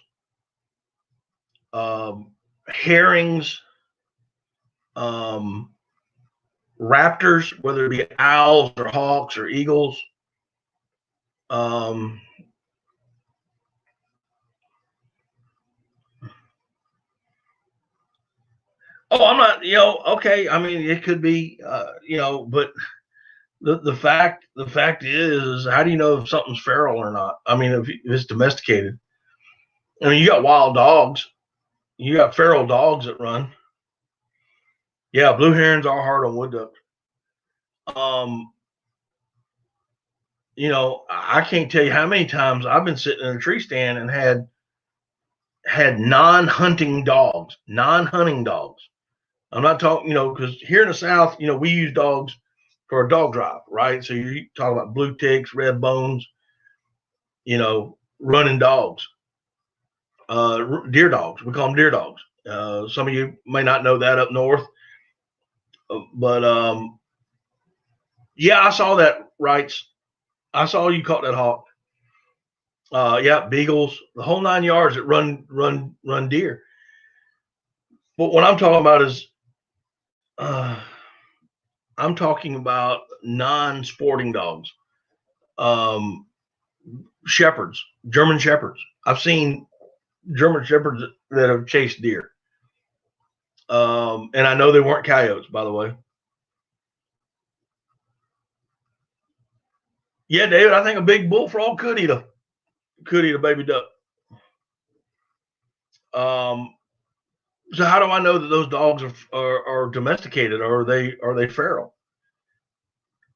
herrings, um, raptors, whether it be owls or hawks or eagles. Um, oh, I'm not, okay. I mean, it could be, but the fact is, how do you know if something's feral or not? I mean, if it's domesticated. I mean, you got wild dogs, you got feral dogs that run. Yeah, blue herons are hard on wood ducks. Um, I can't tell you how many times I've been sitting in a tree stand and had non-hunting dogs, non-hunting dogs. I'm not talking, because here in the South, we use dogs for a dog drive, right? So you're talking about blue ticks, red bones, running dogs, deer dogs. We call them deer dogs. Some of you may not know that up north, but yeah, I saw that. Rights. I saw you caught that hawk. Yeah, beagles, the whole 9 yards that run deer. But what I'm talking about is, uh, I'm talking about non-sporting dogs, um, shepherds, German shepherds. I've seen German shepherds that have chased deer, and I know they weren't coyotes, by the way. Yeah, David, I think a big bullfrog could eat a baby duck. Um, so how do I know that those dogs are domesticated, or are they feral?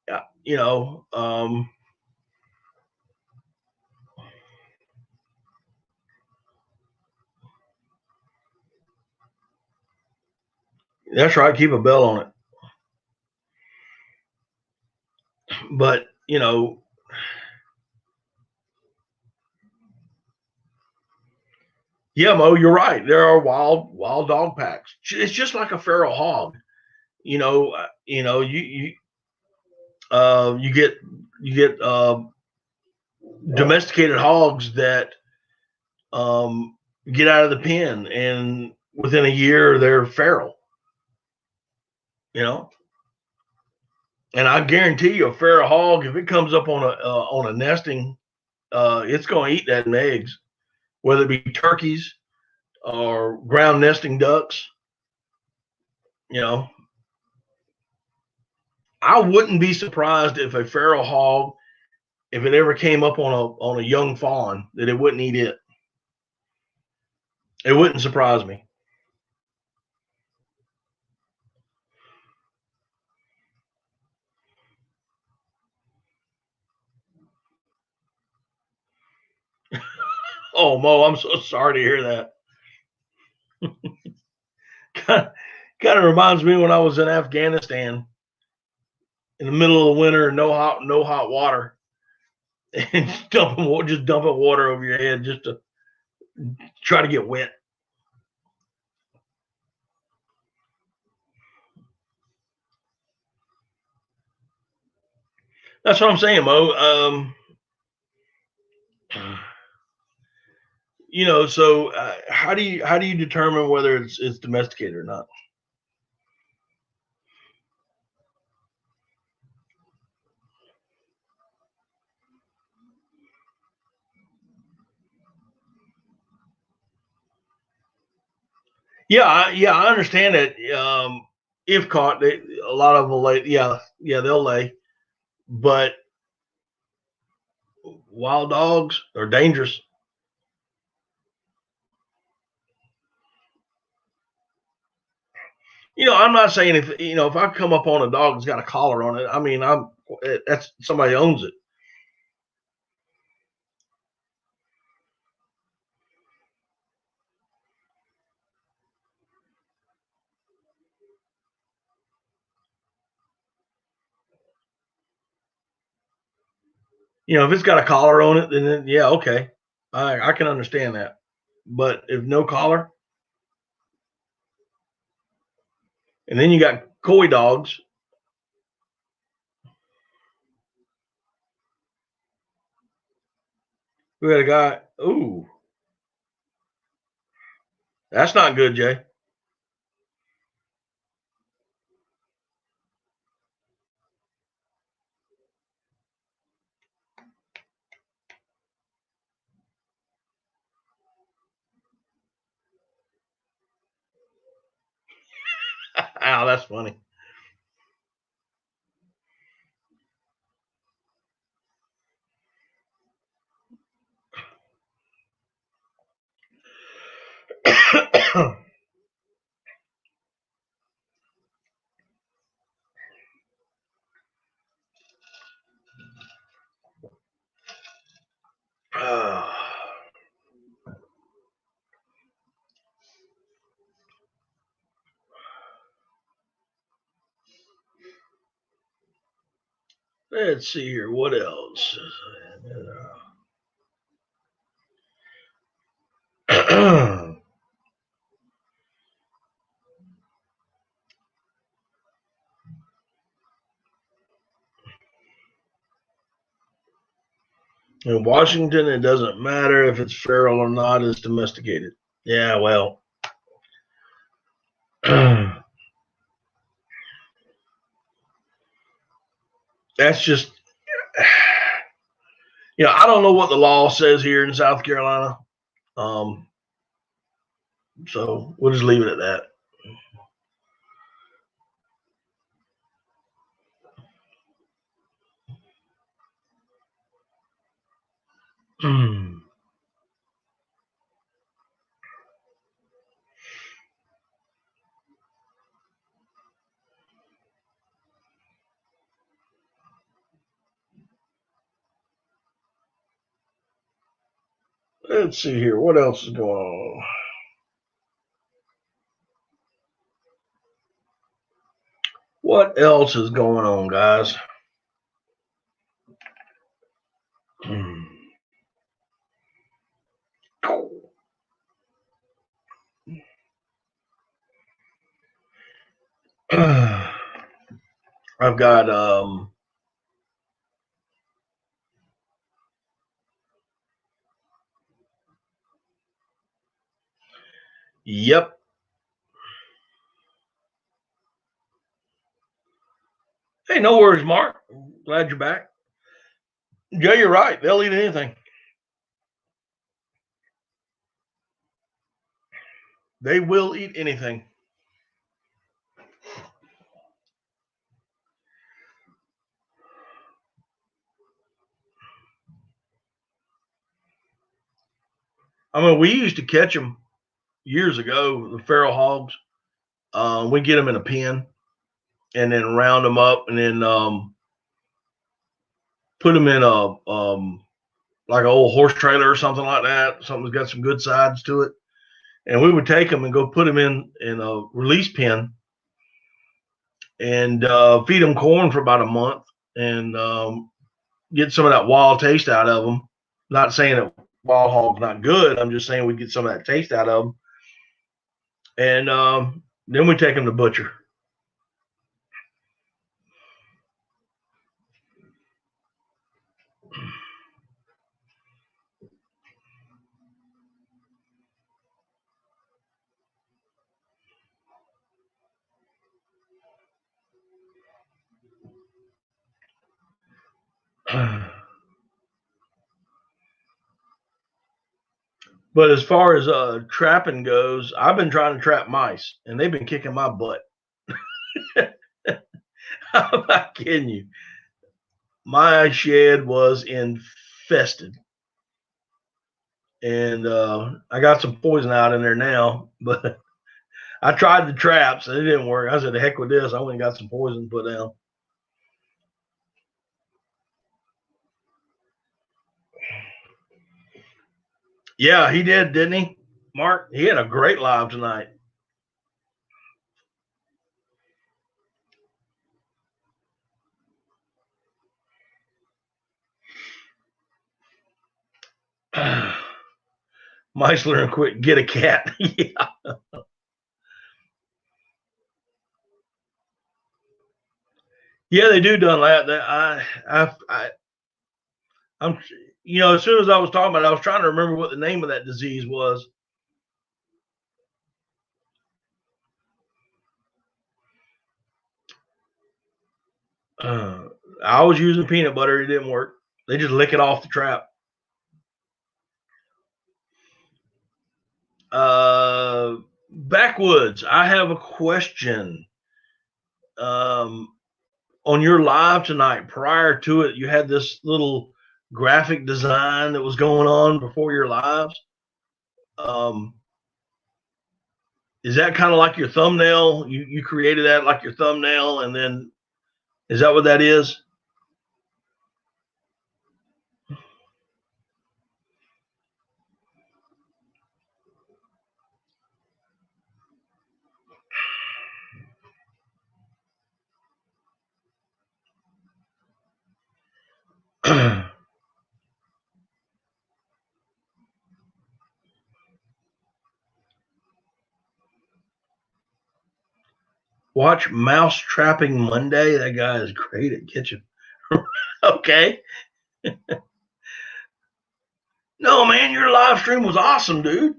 Yeah, that's right. Keep a bell on it. But Yeah, Mo, you're right. There are wild dog packs. It's just like a feral hog. You get domesticated hogs that get out of the pen, and within a year they're feral. You know, and I guarantee you, a feral hog, if it comes up on a nesting, it's going to eat that in eggs, whether it be turkeys or ground nesting ducks. You know, I wouldn't be surprised if a feral hog, if it ever came up on a young fawn, that it wouldn't eat it. It wouldn't surprise me. Oh, Mo, I'm so sorry to hear that. Kind of reminds me when I was in Afghanistan in the middle of the winter, no hot water, and just dumping water over your head just to try to get wet. That's what I'm saying, Mo. So how do you determine whether it's domesticated or not? I understand that. If caught, a lot of them will lay. Yeah, they'll lay. But wild dogs are dangerous. I'm not saying if I come up on a dog that's got a collar on it. I mean, that's somebody owns it. If it's got a collar on it, then yeah, okay, I can understand that. But if no collar, and then you got coy dogs. We had a guy. Ooh, that's not good, Jay. Ow, that's funny. Let's see here. What else? In Washington, it doesn't matter if it's feral or not, it's domesticated. Yeah, well, that's just, I don't know what the law says here in South Carolina. Um, so we'll just leave it at that. Let's see here. What else is going on? What else is going on, guys? I've got yep. Hey, no worries, Mark. Glad you're back. Yeah, you're right. They'll eat anything. They will eat anything. I mean, we used to catch them years ago, the feral hogs. We get them in a pen and then round them up and then put them in a like an old horse trailer or something like that. Something that's got some good sides to it. And we would take them and go put them in a release pen and feed them corn for about a month and get some of that wild taste out of them. Not saying that wild hog's not good. I'm just saying we get some of that taste out of them. And then we take them to butcher. But as far as trapping goes, I've been trying to trap mice, and they've been kicking my butt. I'm not kidding you. My shed was infested, and I got some poison out in there now. But I tried the traps, and it didn't work. I said, "The heck with this!" I went and got some poison put down. Yeah, he did, didn't he, Mark? He had a great live tonight. Meisler and quit. Get a cat. Yeah. Yeah, they do done that. I'm, as soon as I was talking about it, I was trying to remember what the name of that disease was. I was using peanut butter. It didn't work. They just lick it off the trap. Backwoods, I have a question. Um, on your live tonight, prior to it, you had this little graphic design that was going on before your lives. Um, is that kind of like your thumbnail? You created that like your thumbnail, and then is that what that is? Watch Mouse Trapping Monday. That guy is great at kitchen. Okay. No, man, your live stream was awesome, dude.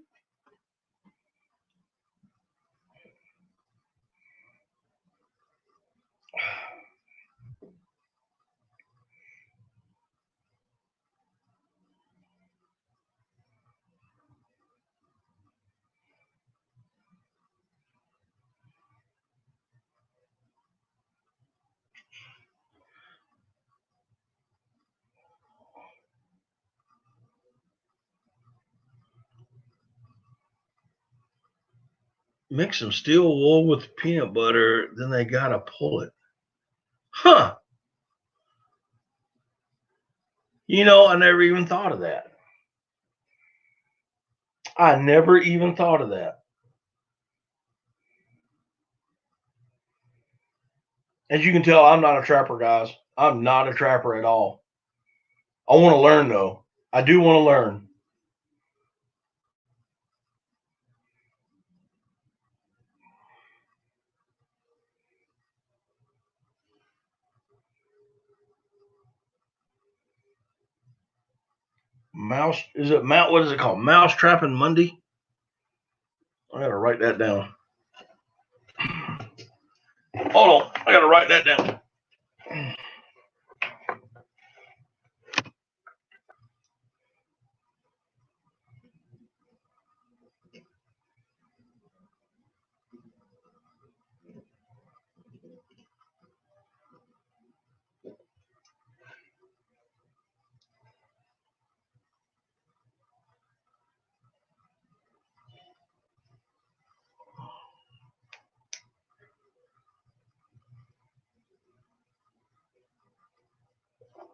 Mix some steel wool with peanut butter, then they gotta pull it. Huh. I never even thought of that. I never even thought of that. As you can tell, I'm not a trapper, guys. I'm not a trapper at all. I want to learn, though. I do want to learn. Mouse, is it Mount? What is it called? Mouse Trapping Monday. I gotta write that down. Hold on, I gotta write that down.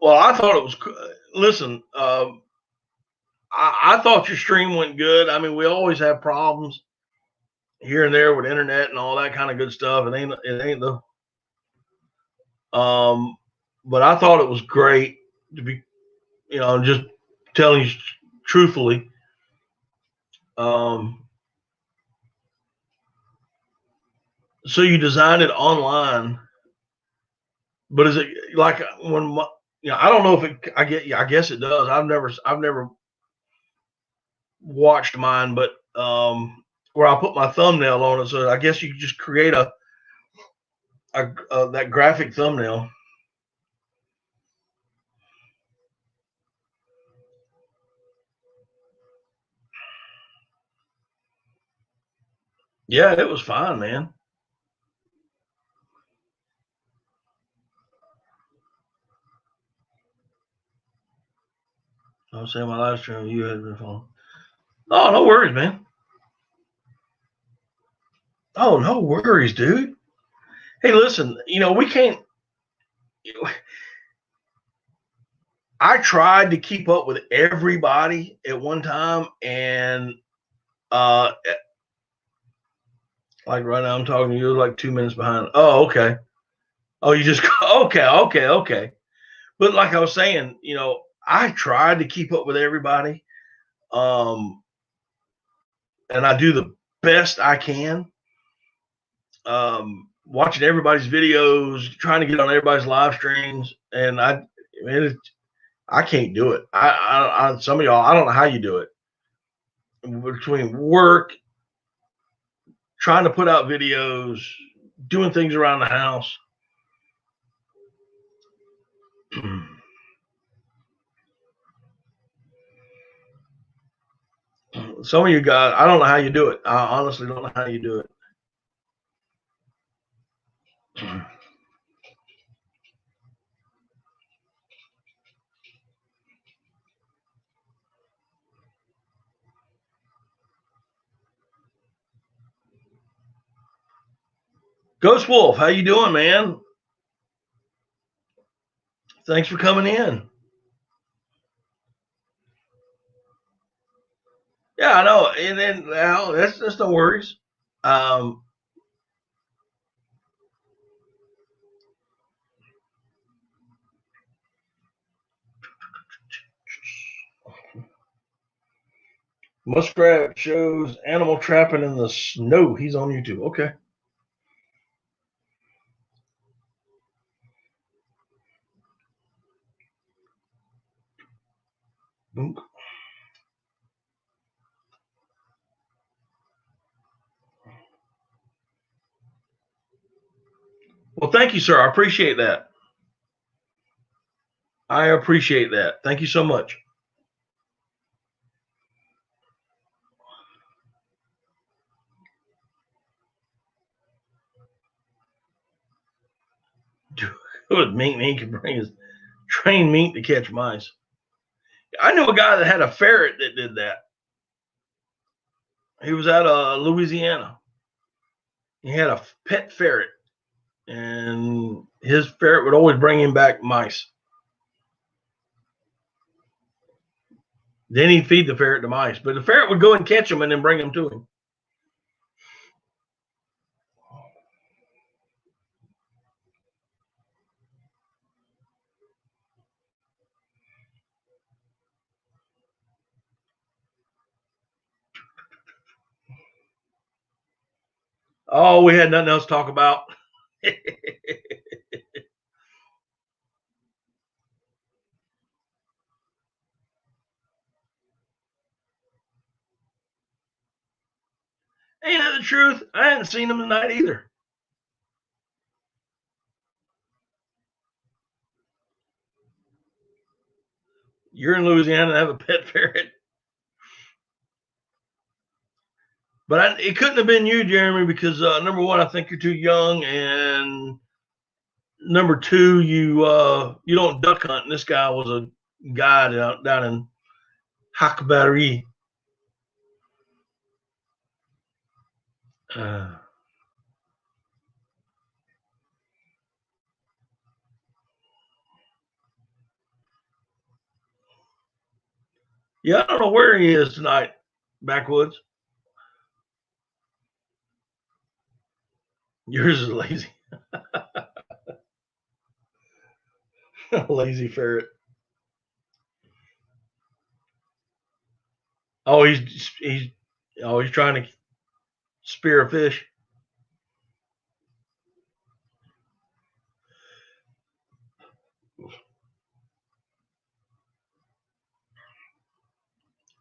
Well, I thought it was. Listen, I thought your stream went good. I mean, we always have problems here and there with internet and all that kind of good stuff. It ain't the. But I thought it was great to be, just telling you truthfully. So you designed it online, but is it like when I don't know if it. I guess it does. I've never watched mine, but where I put my thumbnail on it, so I guess you just create a that graphic thumbnail. Yeah, it was fine, man. I was saying my live stream, you had been phone. Oh, no worries, man. Oh, no worries, dude. Hey, listen, we can't. I tried to keep up with everybody at one time, and like right now I'm talking to you, like 2 minutes behind. Oh, okay. Oh, you just okay. But like I was saying, I tried to keep up with everybody, and I do the best I can. Watching everybody's videos, trying to get on everybody's live streams, and I can't do it. I some of y'all, I don't know how you do it. Between work, trying to put out videos, doing things around the house. Some of you guys, I don't know how you do it. I honestly don't know how you do it. Ghost Wolf, how you doing, man? Thanks for coming in. Yeah, I know, and then well, that's no worries. Muskrat shows animal trapping in the snow. He's on YouTube. Okay. Boom. Well, thank you, sir. I appreciate that. I appreciate that. Thank you so much. Good mink can bring his trained mink to catch mice. I knew a guy that had a ferret that did that. He was out of Louisiana. He had a pet ferret, and his ferret would always bring him back mice. Then he'd feed the ferret to mice, but the ferret would go and catch them and then bring them to him. Oh, we had nothing else to talk about. Ain't that the truth? I hadn't seen them tonight either. You're in Louisiana and have a pet ferret. But it couldn't have been you, Jeremy, because number one, I think you're too young, and number two, you don't duck hunt. And this guy was a guide down in Hackberry. Yeah, I don't know where he is tonight. Backwoods. Yours is lazy. Lazy ferret. Oh, he's trying to spear a fish.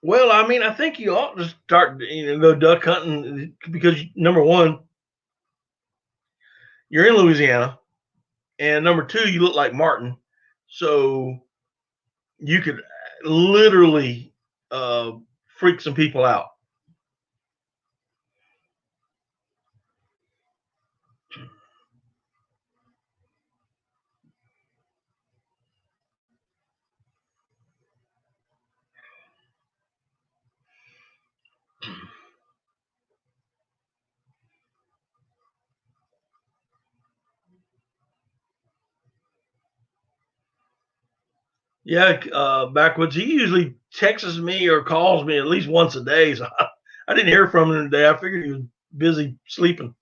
Well, I mean, I think you ought to start, go duck hunting because number one, you're in Louisiana, and number two, you look like Martin, so you could literally freak some people out. Yeah, Backwoods. He usually texts me or calls me at least once a day. So I didn't hear from him today. I figured he was busy sleeping.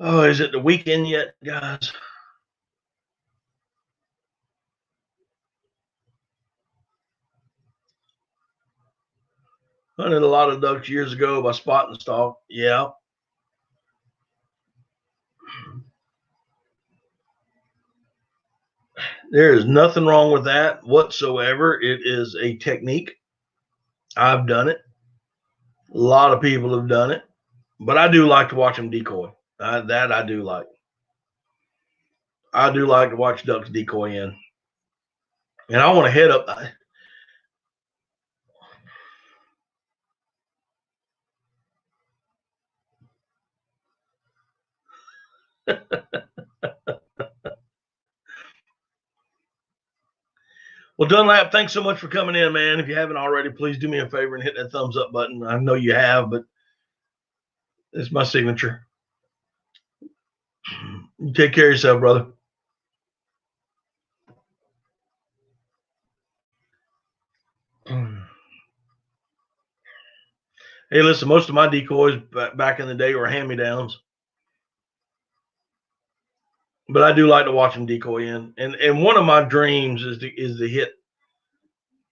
Oh, is it the weekend yet, guys? Hunted a lot of ducks years ago by spot and stalk. Yeah. There is nothing wrong with that whatsoever. It is a technique. I've done it. A lot of people have done it, but I do like to watch them decoy. That I do like. I do like to watch ducks decoy in, and I want to head up. Well, Dunlap, thanks so much for coming in, man. If you haven't already, please do me a favor and hit that thumbs up button. I know you have, but it's my signature. You take care of yourself, brother. Hey, listen, most of my decoys back in the day were hand-me-downs, but I do like to watch them decoy in. And one of my dreams is to hit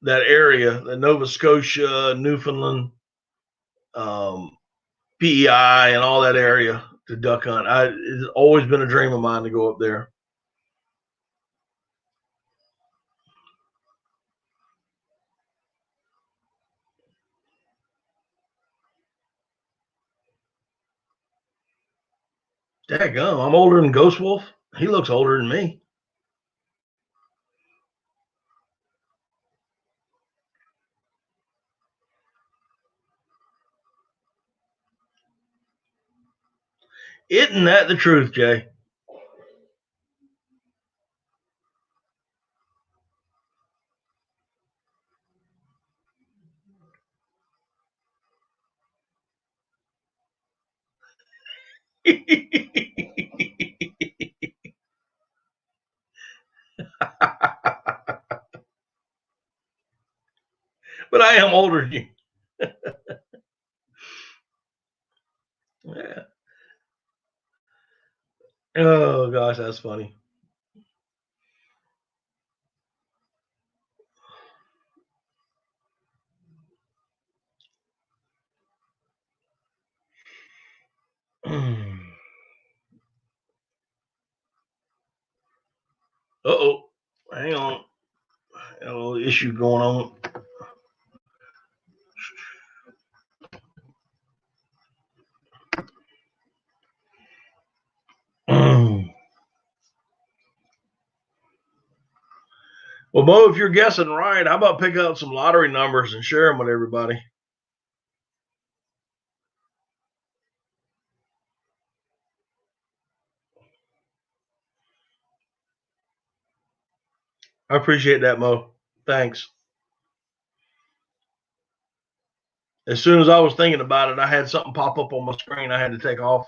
that area, the Nova Scotia, Newfoundland, PEI, and all that area to duck hunt. It's always been a dream of mine to go up there. Daggum, I'm older than Ghost Wolf. He looks older than me. Isn't that the truth, Jay? But I am older than you. Yeah. Oh gosh, that's funny. Uh-oh. Hang on. Got a little issue going on. Well, Bo, if you're guessing right, how about pick out some lottery numbers and share them with everybody? I appreciate that, Mo. Thanks. As soon as I was thinking about it, I had something pop up on my screen I had to take off.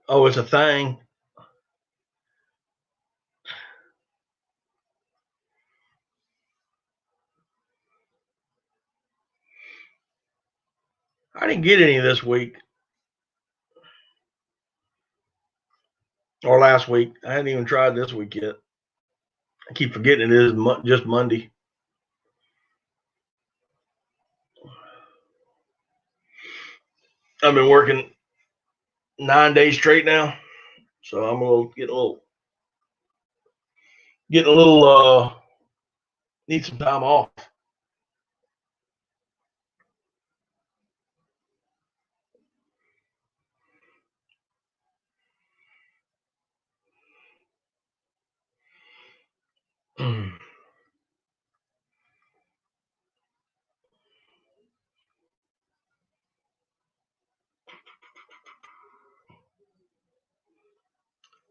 Oh, it's a thing. I didn't get any this week or last week. I hadn't even tried this week yet. I keep forgetting it is just Monday. I've been working 9 days straight now, so I'm getting a little need some time off.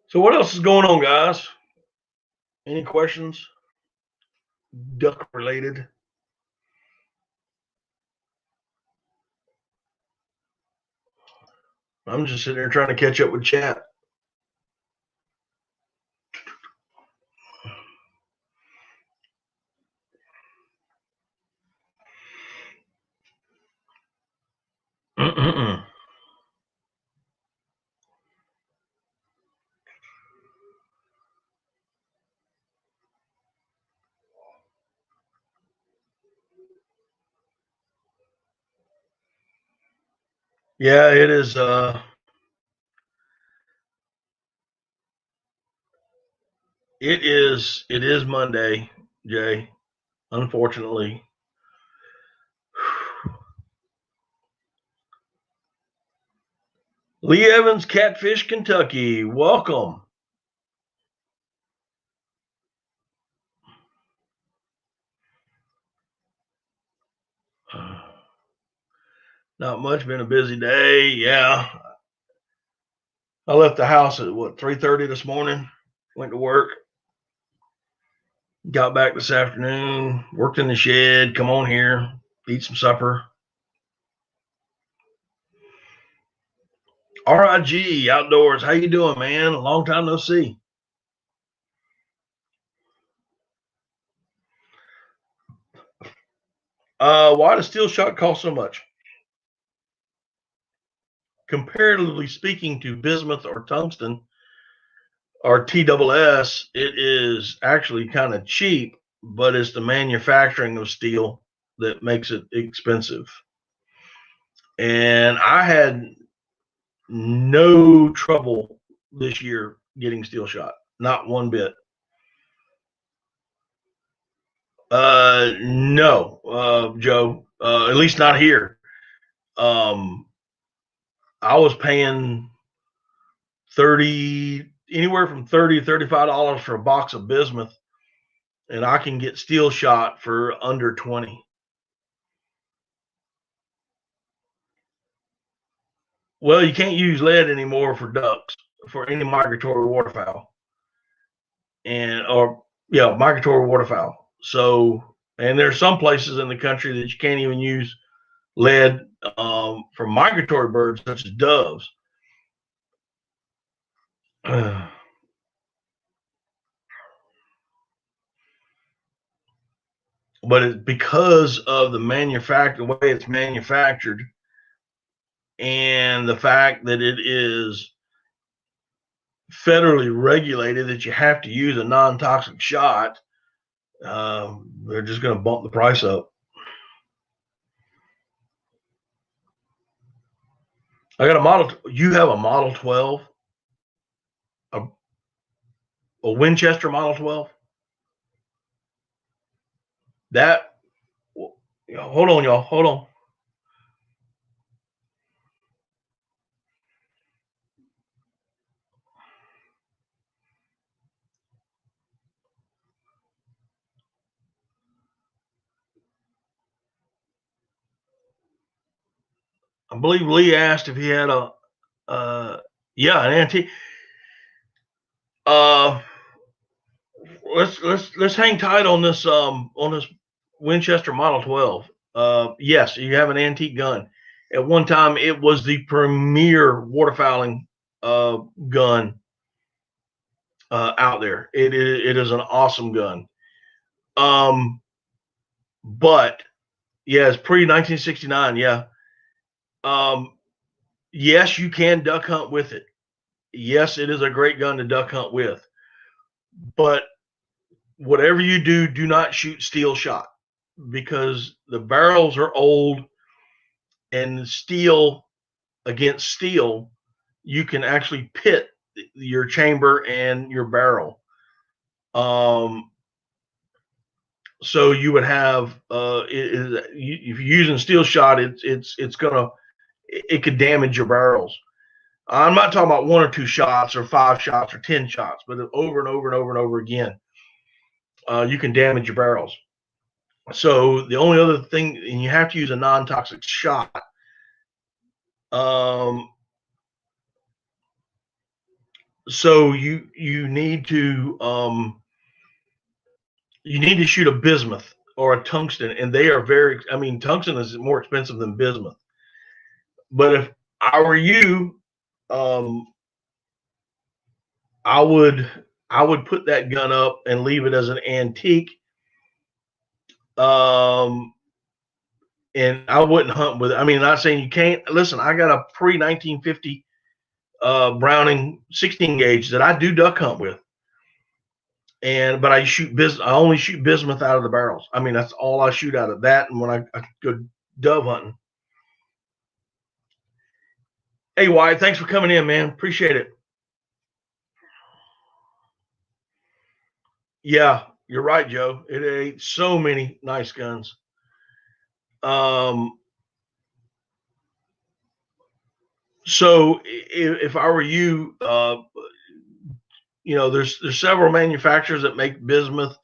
So what else is going on, guys? Any questions? Duck related? I'm just sitting there trying to catch up with chat. Yeah, it is. It is. It is Monday, Jay. Unfortunately. Lee Evans, Catfish, Kentucky. Welcome. Not much. Been a busy day. Yeah. I left the house at 3:30 this morning. Went to work. Got back this afternoon. Worked in the shed. Come on here. Eat some supper. RIG Outdoors. How you doing, man? A long time no see. Why does steel shot cost so much? Comparatively speaking to bismuth or tungsten or TSS, it is actually kind of cheap, but it's the manufacturing of steel that makes it expensive. And I had no trouble this year getting steel shot, not one bit. No, Joe, at least not here. I was paying anywhere from $30 to $35 for a box of bismuth, and I can get steel shot for under 20. Well, you can't use lead anymore for ducks, for any migratory waterfowl, and or Yeah, migratory waterfowl. So, and there's some places in the country that you can't even use lead for migratory birds, such as doves. But it's because of the way it's manufactured, and the fact that it is federally regulated that you have to use a non-toxic shot. They're just going to bump the price up. I got a model. You have a Model 12, a Winchester Model 12. That, hold on, y'all. Hold on. I believe Lee asked if he had a, yeah, an antique. Uh, let's hang tight on this Winchester Model 12. Yes, you have an antique gun. At one time, it was the premier waterfowling gun out there. It is an awesome gun. But yeah, it's pre 1969. Yeah. Yes, you can duck hunt with it. Yes, it is a great gun to duck hunt with. But whatever you do, do not shoot steel shot, because the barrels are old, and steel against steel, you can actually pit your chamber and your barrel. So you would have if you're using steel shot, it could damage your barrels. I'm not talking about 1 or 2 shots or 5 shots or 10 shots, but over and over and over and over again, you can damage your barrels. So the only other thing, and you have to use a non-toxic shot. So you need to shoot a bismuth or a tungsten, and they are very. I mean, tungsten is more expensive than bismuth. But if I were you, I would put that gun up and leave it as an antique. And I wouldn't hunt with it. I mean, not saying you can't. Listen, I got a pre 1950 Browning 16 gauge that I do duck hunt with, but I only shoot bismuth out of the barrels. I mean, that's all I shoot out of that. And when I go dove hunting. Hey, Wyatt, thanks for coming in, man. Appreciate it. Yeah, you're right, Joe. It ate so many nice guns. So if I were you, there's several manufacturers that make bismuth.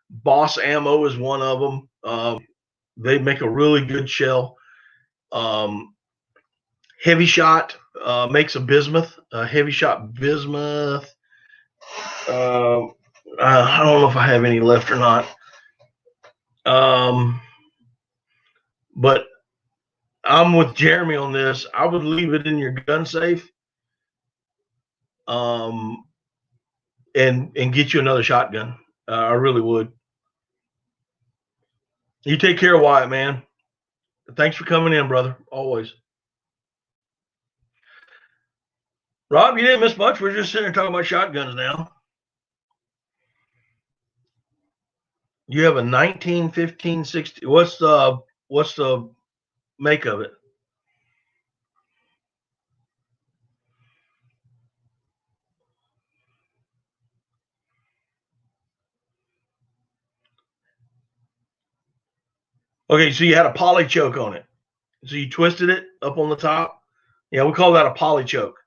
Boss Ammo is one of them. They make a really good shell. Heavy Shot makes a bismuth. Heavy Shot bismuth. I don't know if I have any left or not. But I'm with Jeremy on this. I would leave it in your gun safe. And get you another shotgun. I really would. You take care, Wyatt, man. Thanks for coming in, brother. Always. Rob, you didn't miss much. We're just sitting here talking about shotguns now. You have a 1915 60. What's the make of it? Okay, so you had a poly choke on it. So you twisted it up on the top. Yeah, we call that a poly choke.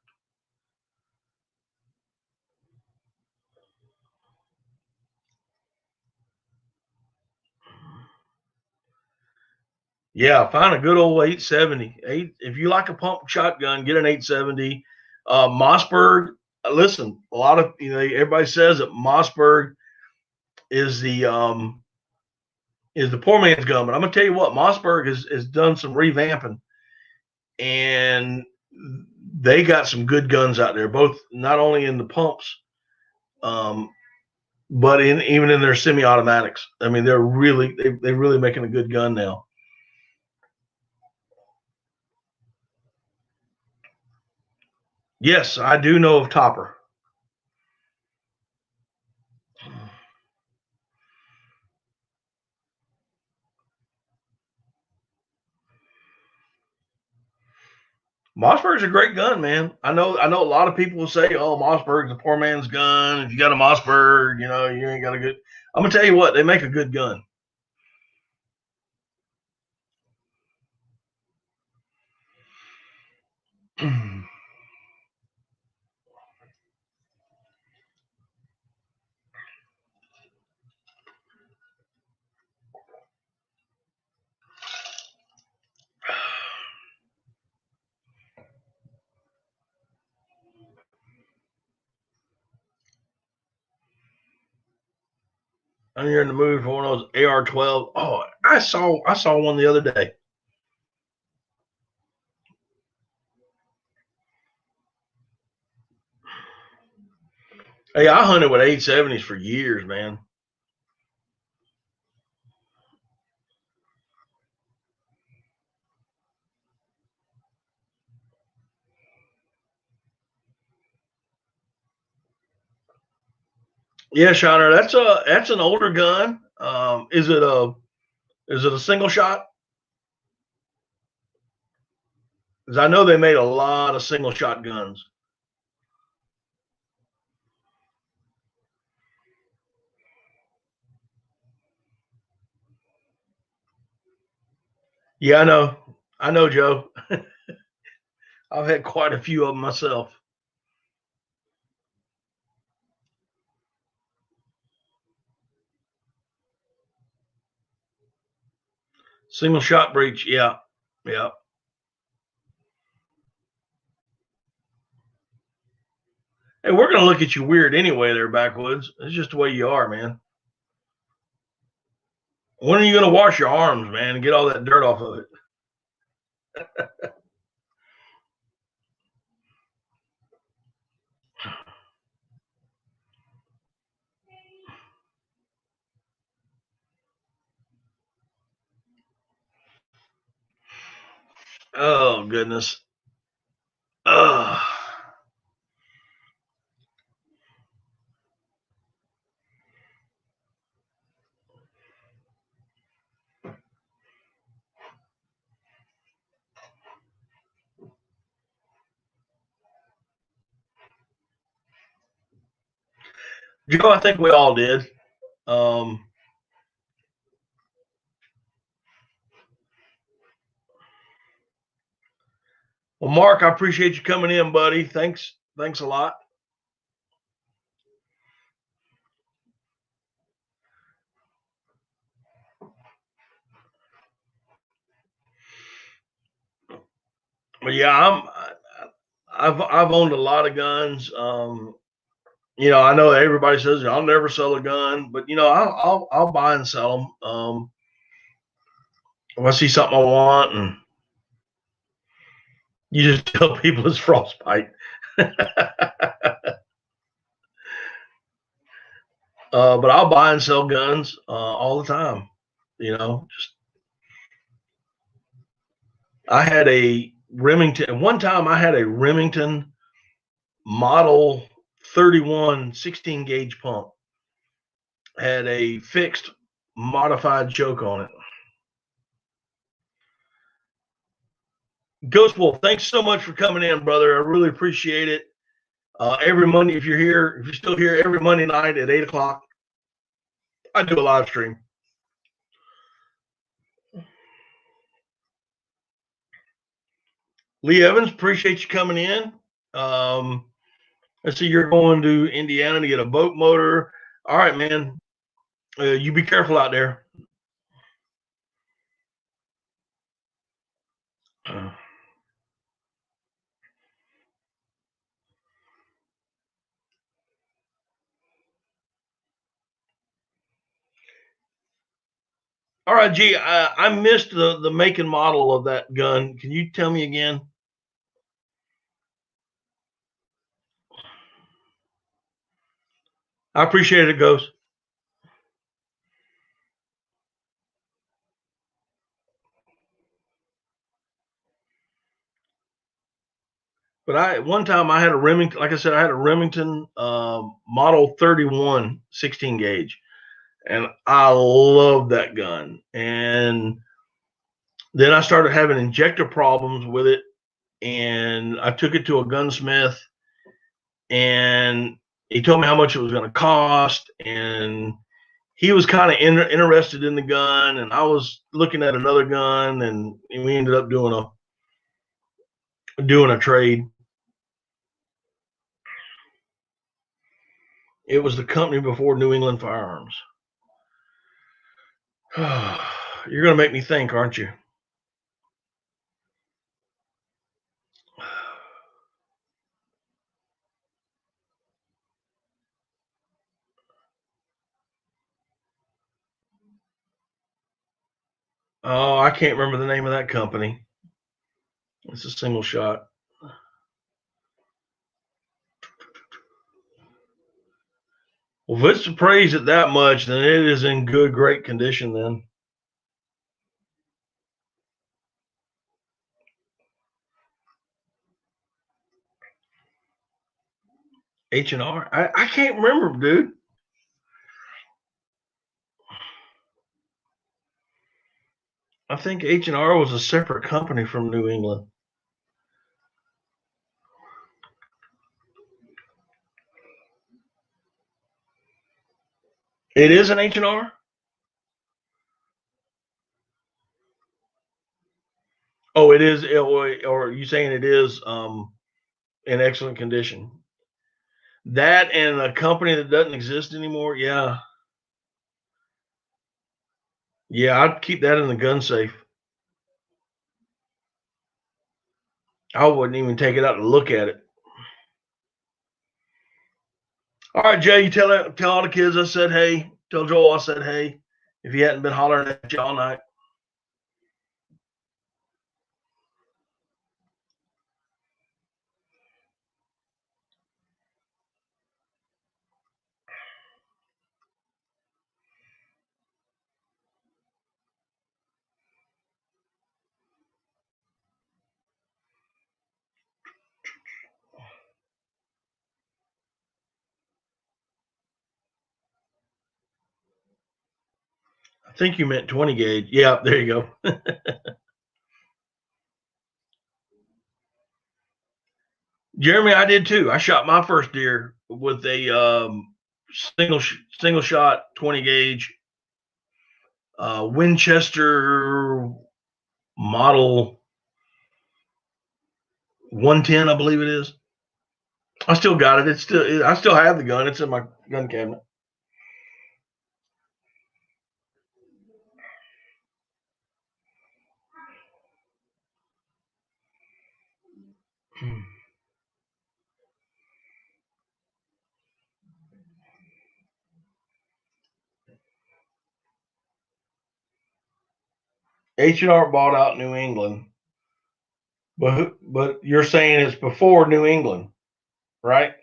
Yeah, find a good old 870. If you like a pump shotgun, get an 870. Mossberg. Listen, a lot of everybody says that Mossberg is the poor man's gun. But I'm gonna tell you what, Mossberg has done some revamping, and they got some good guns out there, both not only in the pumps, but even in their semi-automatics. I mean, they're really making a good gun now. Yes, I do know of Topper. Mossberg's a great gun, man. I know a lot of people will say, "Oh, Mossberg's a poor man's gun. If you got a Mossberg, you ain't got a good." I'm gonna tell you what, they make a good gun. I'm here in the mood for one of those AR-12. Oh, I saw one the other day. Hey, I hunted with 870s for years, man. Yeah, Shiner, that's an older gun. Is it a single shot? Because I know they made a lot of single shot guns. Yeah, I know, Joe. I've had quite a few of them myself. Single shot breech, yeah, yeah. Hey, we're gonna look at you weird anyway, there, backwoods. It's just the way you are, man. When are you gonna wash your arms, man, and get all that dirt off of it? Oh goodness. Ugh. Joe, I think we all did. Um, well, Mark, I appreciate you coming in, buddy. Thanks a lot. But yeah, I've owned a lot of guns. I know everybody says I'll never sell a gun, but I'll buy and sell them. If I see something I want, and you just tell people it's frostbite. But I'll buy and sell guns all the time. Just I had a Remington. One time I had a Remington Model 31 16 gauge pump. Had a fixed modified choke on it. Ghost Wolf, thanks so much for coming in, brother. I really appreciate it. Every Monday, if you're still here, every Monday night at 8 o'clock, I do a live stream. Lee Evans, appreciate you coming in. Let's see, you're going to Indiana to get a boat motor. All right, man. You be careful out there. All right, G, I missed the make and model of that gun. Can you tell me again? I appreciate it, Ghost. But one time I had a Remington, like I said, I had a Remington Model 31 16 gauge, and I loved that gun. And then I started having injector problems with it, and I took it to a gunsmith, and he told me how much it was going to cost, and he was kind of interested in the gun, and I was looking at another gun, and we ended up doing a trade. It was the company before New England Firearms. You're going to make me think, aren't you? Oh, I can't remember the name of that company. It's a single shot. Well, if it's appraised at that much, then it is in good, great condition. Then H&R. I can't remember, dude. I think H&R was a separate company from New England. It is an H&R. Oh, it is. Or are you saying it is in excellent condition? That and a company that doesn't exist anymore. Yeah, yeah. I'd keep that in the gun safe. I wouldn't even take it out to look at it. All right, Jay. You tell all the kids I said hey. Tell Joel I said hey. If he hadn't been hollering at you all night. I think you meant 20 gauge. Yeah, there you go. Jeremy, I did too. I shot my first deer with a single shot 20 gauge Winchester Model 110, I believe it is. I still got it. I still have the gun. It's in my gun cabinet. H&R bought out New England, but you're saying it's before New England, right?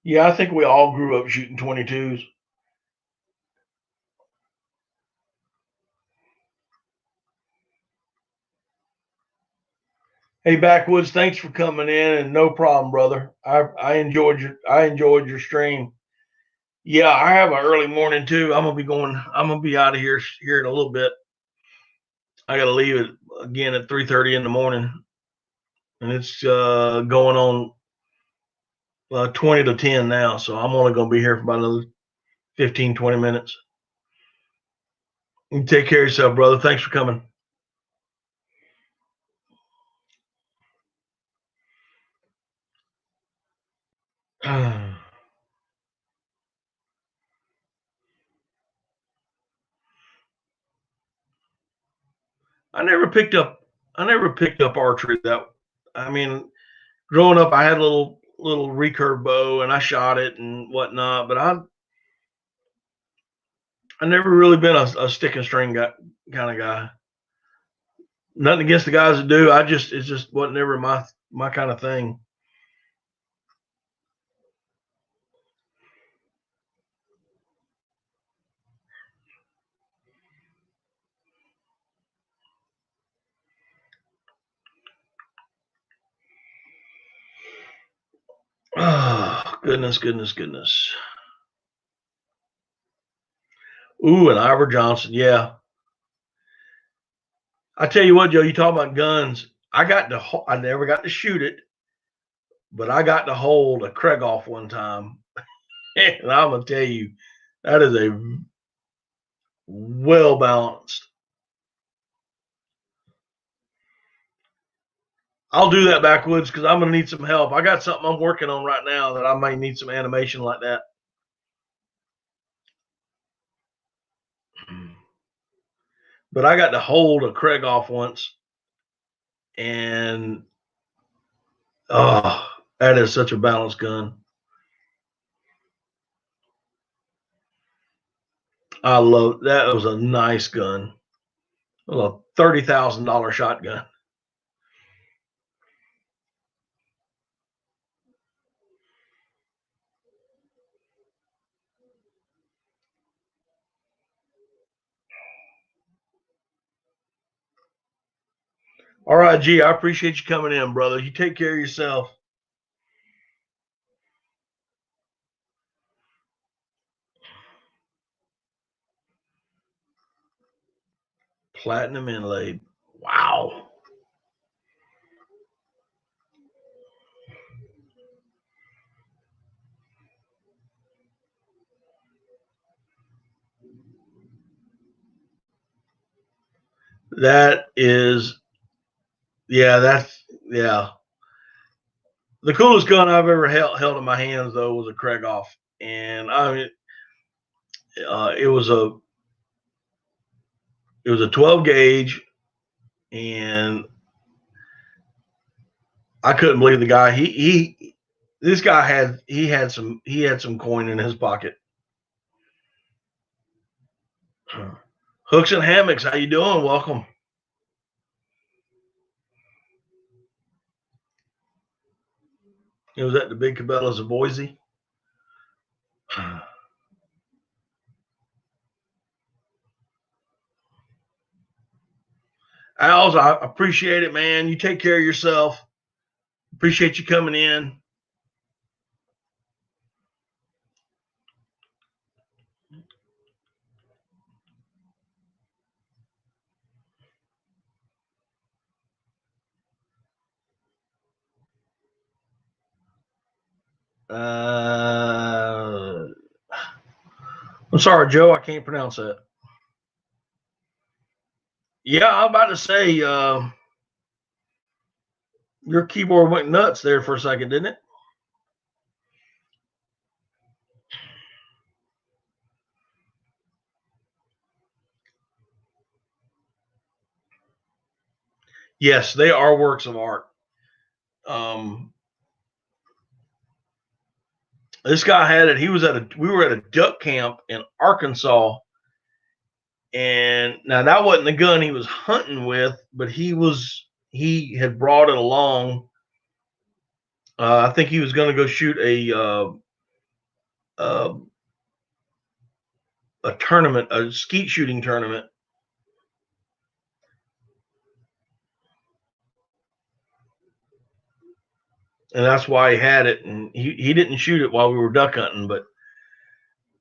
Yeah, I think we all grew up shooting 22s. Hey, Backwoods, thanks for coming in, and no problem, brother. I enjoyed your stream. Yeah, I have an early morning too. I'm gonna be out of here in a little bit. I gotta leave it again at 3:30 in the morning, and it's going on 20 to 10 now, so I'm only going to be here for about another 15, 20 minutes. You take care of yourself, brother. Thanks for coming. I never picked up archery. I mean, growing up, I had a little recurve bow and I shot it and whatnot, but I never really been a stick and string guy, kind of guy. Nothing against the guys that do. It just wasn't never my kind of thing. Oh, goodness. Ooh, and Ivor Johnson. Yeah. I tell you what, Joe, you talk about guns. I never got to shoot it, but I got to hold a Krieghoff one time. And I'm going to tell you, that is a well balanced. I'll do that backwoods because I'm going to need some help. I got something I'm working on right now that I might need some animation like that. But I got to hold a Krieghoff once, and oh, that is such a balanced gun. I love that. It was a nice gun. It was a $30,000 shotgun. All right, G, I appreciate you coming in, brother. You take care of yourself. Platinum inlaid. Wow. That is, yeah. The coolest gun I've ever held in my hands, though, was a Krieghoff. And I mean, it was a 12 gauge, and I couldn't believe the guy. This guy had some coin in his pocket. Hooks and hammocks, how you doing? Welcome. It was at the Big Cabela's of Boise. Al's, I appreciate it, man. You take care of yourself. Appreciate you coming in. I'm sorry, Joe. I can't pronounce that. Yeah, I'm about to say your keyboard went nuts there for a second, didn't it? Yes, they are works of art. This guy had it. We were at a duck camp in Arkansas, and now that wasn't the gun he was hunting with, but he had brought it along. I think he was going to go shoot uh, a tournament, a skeet shooting tournament. And that's why he had it. And he didn't shoot it while we were duck hunting. But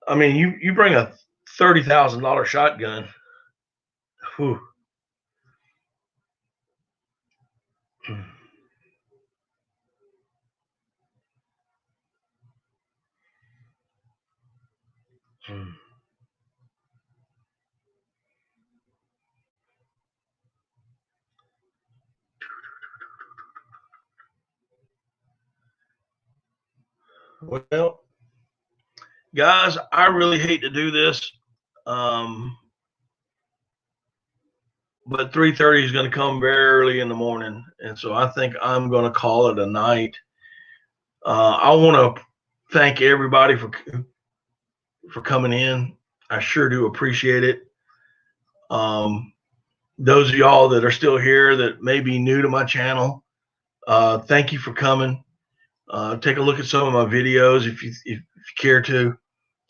I mean, you bring a $30,000 shotgun. Whew. Well, guys, I really hate to do this, but 3:30 is going to come very early in the morning, and so I think I'm going to call it a night. I want to thank everybody for coming in. I sure do appreciate it. Those of y'all that are still here that may be new to my channel, thank you for coming. Take a look at some of my videos if you care to.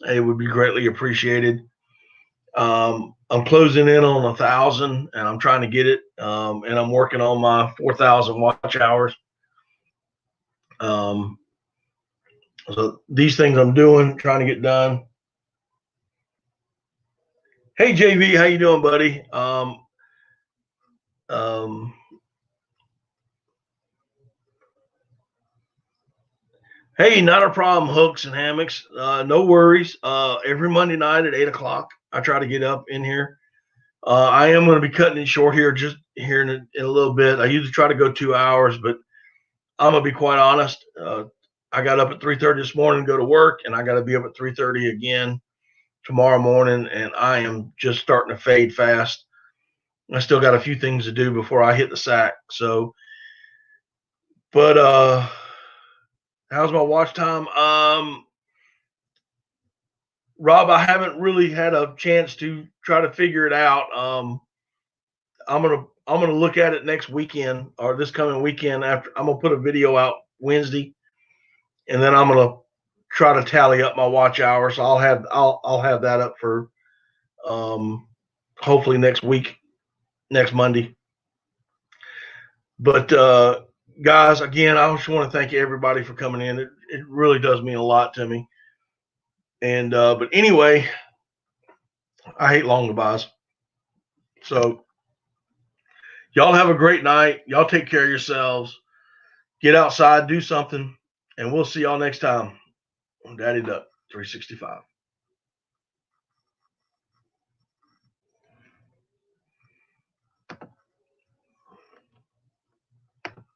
It would be greatly appreciated. I'm closing in on 1,000, and I'm trying to get it. And I'm working on my 4,000 watch hours. So these things I'm doing, trying to get done. Hey JV, how you doing, buddy? Hey, not a problem, hooks and hammocks. No worries. Every Monday night at 8 o'clock, I try to get up in here. I am going to be cutting it short here, just here in a little bit. I usually try to go 2 hours, but I'm going to be quite honest. I got up at 3:30 this morning to go to work, and I got to be up at 3:30 again tomorrow morning, and I am just starting to fade fast. I still got a few things to do before I hit the sack. So, but how's my watch time? Rob, I haven't really had a chance to try to figure it out. I'm gonna look at it next weekend or this coming weekend. After I'm gonna put a video out Wednesday, and then I'm gonna try to tally up my watch hours. So I'll have that up for hopefully next week, next Monday. But guys, again, I just want to thank everybody for coming in. It really does mean a lot to me. And but anyway, I hate long goodbyes. So y'all have a great night. Y'all take care of yourselves. Get outside, do something, and we'll see y'all next time on Daddy Duck 365.